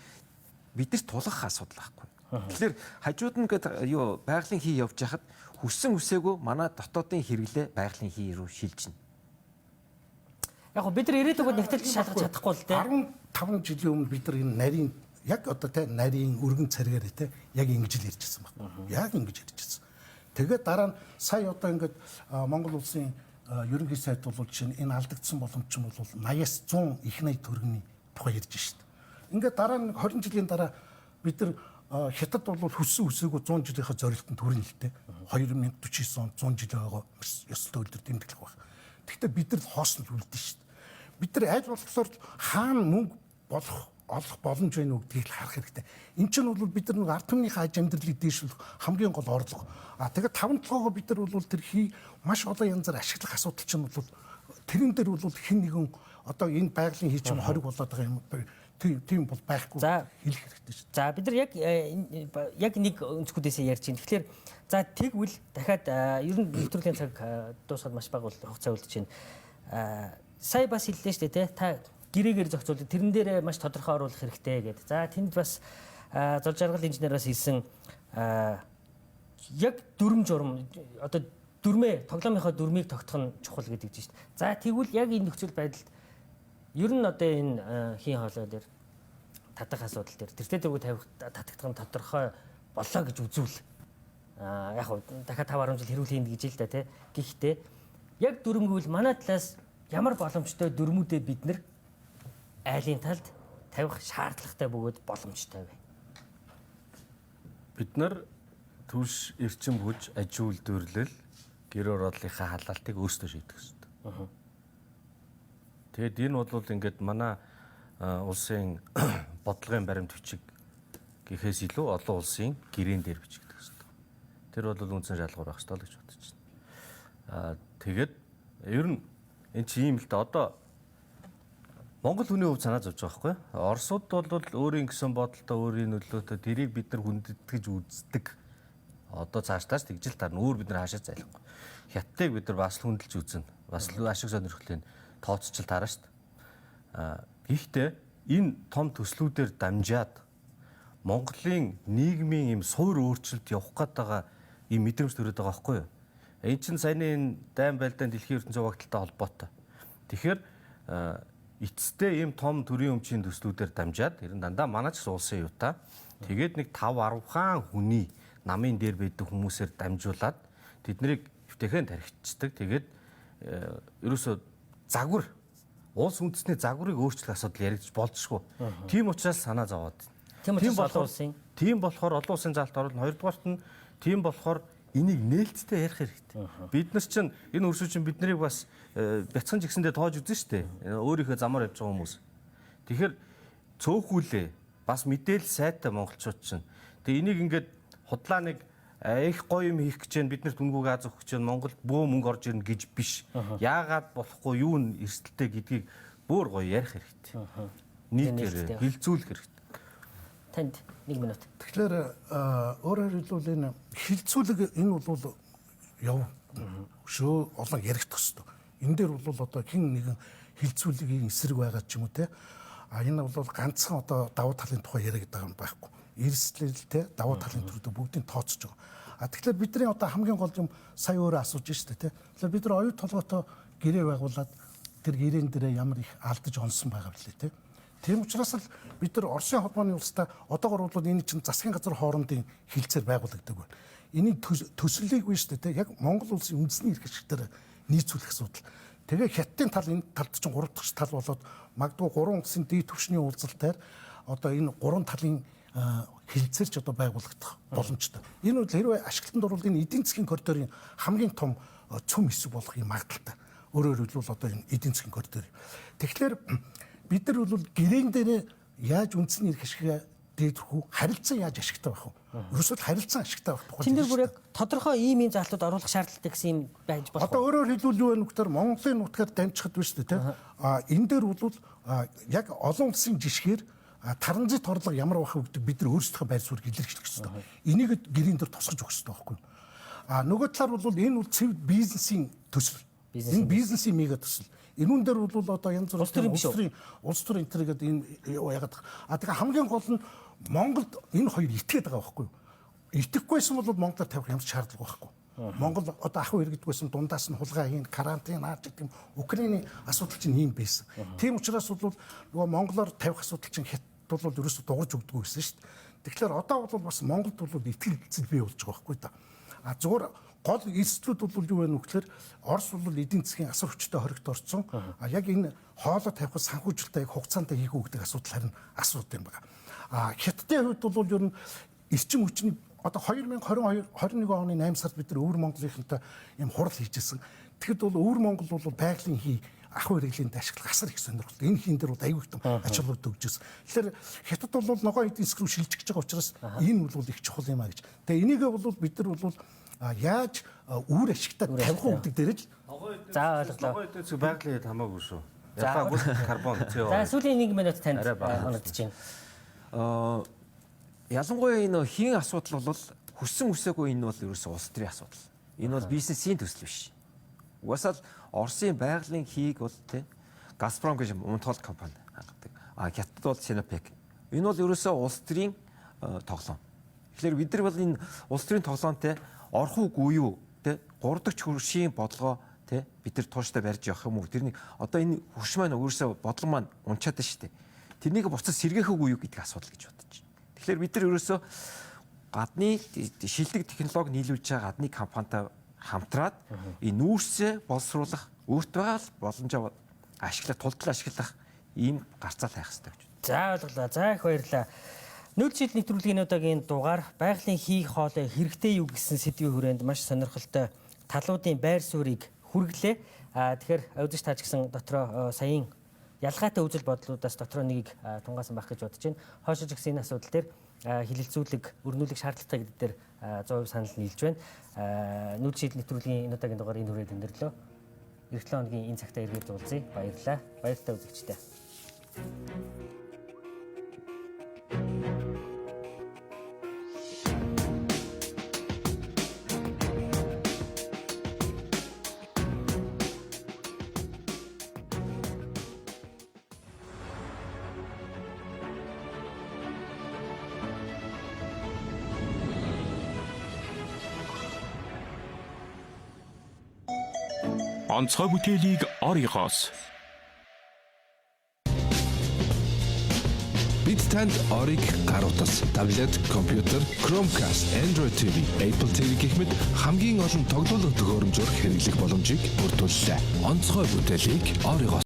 бидэрт тулгах асуудал байхгүй. Тэгэхээр хажууд нь юу байгалийн хий явж хахад хүссэн үсээгүй манай дотоодын хэрэглээ байгалийн хий рүү шилжинэ. Яг бид нар ирээдүйд нэгтэл шалгаж чадахгүй л дээ. 15 жилийн өмнө бид нар энэ нарийн яг одоо те нарийн өргөн царгаар те яг ингэж л ярьжсэн байна. Яг ингэж ярьжсэн. Тэгээд дараа нь сая одоо ингээд Монгол улсын ерөнхий сайд бол жишээ нь энэ алдагдсан боломж нь бол 80-аас 100 их 80 төгрөгийн тухай ярьж шүү дээ. Ингээд дараа нь 20 жилийн дараа бид нар хятад бол хүссэн үсээгүй 100 жилийнхаа зорилтод төрийн хэлтэй 2049 он 100 жил байгаа ёслол үйлдвэр тэмдэглэх баг. Гэхдээ бид нар хоосон л үлдэн шүү дээ. Бид нар аль болохоор хаана мөнгө олох боломж байна уу гэдгийг харах хэрэгтэй. Энд чинь бол бид нар нэг ард түмнийхээ аж амьдралыг дээшлэх хамгийн гол орлого. Тэгээд 5-7-гоо бид нар бол тэр маш олон янзаар ашиглах асуудал чинь бол тэрэн дээр бол хэн нэгэн одоо энэ байгалийн хий чинь хориг болоод байгаа юм. Тийм бол байхгүй хэлэх хэрэгтэй шүү. За бид нар яг нэг өнцгүүдээсээ ярьж байна. Тэгэхээр за тэгвэл дахиад ер нь нэвтрүүлгийн цаг дуусахад маш бага хугацаа үлдэж байна. Сая бас хэллээ шүү дээ та гэрээгээр зохицуулдаг тэрэн дээр маш тодорхой оруулах хэрэгтэй гэдэг. За тэнд бас зол жаргал инженераас хэлсэн яг дүрм журм одоо дүрмээ тоглоомынхоо дүрмийг тогтох нь чухал гэдэг чинь шүү дээ. За тэгвэл яг энэ нөхцөл байдалд ер нь одоо энэ хийн хоолой дээр татах асуудал дээр тэртээ дөрвөө тавих татагдах нь тодорхой боллоо гэж үзвэл яг хөө дахиад 5-10 жил хэрүүл хийн гэж л да тий. Гэхдээ яг дүрмгүүл манай талаас ямар боломжтой дүрмүүдээ бид нар айлын талд тавих шаардлагатай бөгөөд боломжтой вэ? Бид нар төлш эрчим хүч аж үйлдвэрлэл гэр ороллынхаа халаалтыг өөрсдөө шийдэх ёстой. Тэгэд энэ бол ингээд манай улсын бодлогын баримт бичиг гэхээс илүү олон улсын гэрээн дээр бичигдэх ёстой. Тэр бол үндсэн шалгуур байх ёстой л гэж бодож байна. Тэгээд ер нь энэ чи юм л да одоо Монгол хүний хувьд санаа зовж байгаа байхгүй. Оросууд бол өөрийн гэсэн бодолтой өөрийн нөлөөтэй тэрийг бид нар хүндэтгэж үздэг. Одоо цаашдаас тэгжил тарна өөр бид нар хаашаа зайлахгүй. Хятадыг бид нар бас л хүндэлж үзнэ. Бас л ашиг сонирхлын тооцчил тараа шүү дээ. Гэхдээ энэ том төслүүдээр дамжаад Монголын нийгмийн юм суур өөрчлөлт явах гээд байгаа юм мэдрэмж төрөд байгаа байхгүй юу? Энэ чинь саяны энэ дайм байлдаан дэлхийн ертөнцийн зугаагталтай холбоотой. Тэгэхээр эцэстээ ийм том төрийн өмчийн төслүүдээр дамжаад ер нь дандаа манай ч улсын юута тэгээд нэг 5-10 хаан хүний намын дээр байдаг хүмүүсээр дамжуулаад тэднийг эвтэхэн тархицдаг. Тэгээд ерөөсөө загвар улс үндэсний загварыг өөрчлөх асуудал яригдж болжшгүй. Тийм учраас санаа зовоод. Тийм болохоор олон улсын заалт оруулна. Хоёрдугаарт нь тийм болохоор энийг нээлттэй ярих хэрэгтэй. Бид нар чинь энэ өрсөж чинь биднийг бас бяцхан жигсэндээ тоож үзэн штэ. Өөрийнхөө замаар явж байгаа хүмүүс. Тэгэхээр цөөхүүлээ бас мэдээлэл сайтай монголчууд чинь. Тэгээ энийг ингээд худлаа нэг их гоё юм хийх гэж байна. Бид нарт үнгүүг аз өгөх гэж байна. Монголд бөө мөнгө орж ирнэ гэж биш. Яагаад болохгүй юу н эрсдэлтэй гэдгийг бүр гоё ярих хэрэгтэй. Нийтээр хилцүүлэх хэрэгтэй. Танд 1 минут. Тэгэхээр өөрөөр хэлбэл энэ хилцүүлэг энэ бол яв шөө олон ярих төстэй. Энэ дээр бол одоо хэн нэгэн хилцүүлгийн эсрэг байгаа ч юм уу те. Энэ бол ганцхан одоо давуу талын тухай яриад байгаа юм байхгүй. Эрсдэлтэй давуу талын төрөд бүгдийг тооцож байгаа. Тэгэхээр бидний одоо хамгийн гол юм сая өөрөө асууж штэ те. Тэгэхээр бид нар оюу толгойтой гэрээ байгуулад тэр гэрээн дээрээ ямар их алдаж онсон байгаа билээ те. Тийм учраас л бид нар Оросын холбооны улстай одоогор бол энэ чинь засгийн газар хоорондын хилцээр байгуулагддаг байна. Энийг төсөлийг биш үү те яг Монгол улсын үндэсний эрх ашигтаар нийцүүлэх асуудал. Тэгээ хятадын тал энэ талд чинь 3 дахь тал болоод магадгүй 3 улсын дэд түвшний уулзалтаар одоо энэ 3 талын хилцээрч одоо байгуулагдах боломжтой. Энэ бол хэрвээ ашиглалтанд орвол энэ эдийн засгийн коридорын хамгийн том цөм хэсэг болох юм магадaltaй. Өөрөөр хэлбэл одоо энэ эдийн засгийн коридор. Тэгэхээр бид нар бол гэрээн дээр яаж үндэсний эрх ашиггаа дээдрэхүү харилцан яаж ашигтай байх вэ? Ерөөсөө харилцан ашигтай байх тухай. Тэнд бүр яг тодорхой ийм зарлууд оруулах шаардлагатай гэсэн юм байж болох. Одоо өөрөөр хэлбэл юу вэ нөхдөр Монголын нутгаар дамжихад биш үү те? Энэ дээр бол яг олон улсын жишгээр транзит орлого ямар байх вэ гэдэг бид нар өөрсдийнхөө байр суурийг илэрхийлэх хэрэгтэй. Энийг гэрээн дээр тусгаж өгөх хэрэгтэй байхгүй юу? Нөгөө талаар бол энэ бол цэвэр бизнесийн төсөл. Энэ бизнесийн мега төсөл. Энүүн дээр бол одоо янз бүрийн улс төрийн интергээд энэ яагаад тэгээ хамгийн гол нь Монголд энэ хоёр итгээд байгаа байхгүй юу? Итгэхгүйсэн бол Монголд тавих ямар шаардлага байхгүй. Монгол одоо ахуй иргэдгүйсэн дундаас нь хулгай хийн, карантин аач гэдэг юм Украиний асуудал чинь ийм байсан. Тийм учраас бол нөгөө монголоор тавих асуудал чинь хятад бол ерөөсө дуурж өгдөг гэсэн шүү дээ. Тэгэхээр одоо бол бас Монголд бол итгэл эцэл бий болж байгаа байхгүй да. Зүгээр гол эрсдлүүд бол юу вэ нөхлөөр Орос бол эдийн засгийн асар хүчтэй хоригт орсон. Яг энэ хоолой тавих санхүүжилтийг хугацаанд хийх үү гэдэг асуудал харин асуудал юм байна. Хятадын хувьд бол ер нь эрчим хүчний одоо 2020-21 оны 8 сард бид нар Өвөр Монголынхантай юм хурал хийжсэн. Тэгэхэд бол Өвөр Монгол бол байгалийн хий ахуй хэрэглээнд ашиглах асар их сонирхолтой. Энэ хийн дээр бол аюул хэвтэн ач холбогдол өгч байсан. Тэгэхээр хятад бол ногоо эдийн засаг руу шилжиж байгаа учраас энэ бол их чухал юм а гэж. Тэгээ энийгээ бол бид нар бол яаж үр ашигтай тавих уу гэдэг дээр л за ойлголоо. Ногоо эдийн засаг байгалийн хэд хамаагүй шүү. Ялгаагүй карбон CO2. За сүүлийн 1 минут танд оногдож байна. Ялангуяа энэ хийн асуудал бол хүссэн үсээгүй энэ бол ерөөсөө улс төрийн асуудал. Энэ бол бизнесийн төсөл биш. Угаасаа Оросын байгалийн хийг бол тэ Газпром гэж унтгал компани хангадаг. Хятад бол Sinopec. Энэ бол ерөөсөө улс төрийн тоглоом. Тэгэхээр бид нар бол энэ улс төрийн тоглоомтой орох уугүй юу тэ 3 дахь хөршийн бодлогоо тэ бид нар тууштай барьж явах юм уу? Тэрний одоо энэ хөрш маань өөрөөсөө бодлого маань унчаад байна шүү дээ. Тэрнийг буцаж сэргээх үгүй юу гэдэг асуудал гэж бодож байна. Тэгэхээр бид нар ерөөсөө гадны шилдэг технологи нийлүүлж байгаа гадны компанитай хамтраад энэ нүүрсээ боловсруулах өөртөө байгаа боломжоо ашиглах, тулдлаа ашиглах ийм гарцаа тавих хэрэгтэй гэж байна. За ойлголоо. За их баярлалаа. Нөлт шил нэвтрүүлгийн удаагийн дугаар байгалийн хий хоолой хэрэгтэй юу гэсэн сэдвийн хүрээнд маш сонирхолтой талуудын байр суурийг хүргэлээ. Тэгэхээр өвдөж тааж гисэн дотроо саяын ялгаатай үзэл бодлуудаас дотроо нэгийг тунгаасан байх гэж бодож байна. Хойшиж гисэн энэ асуудал дээр хилэлцүүлэг, өрнүүлэх шаардлагатай гэдэг дээр 100% санал нийлж байна. Нүүр шийдэл нэвтрүүлгийн энэ удаагийн дугаар энэ хүрээд өндөрлөө. Эх 7 хоногийн энэ цагтаа эргээд уулзъя. Баярлалаа. Баяртай үзэгчдээ. Онцгой бүтээлийг оригоос. Бид танд ориг гар утас, таблет, компьютер, Chromecast, Android TV, Apple TV гэх мэт хамгийн олон тоглоом төхөөрөмжөөр хэрэглэх боломжийг бүрдүүллээ. Онцгой бүтээлийг оригоос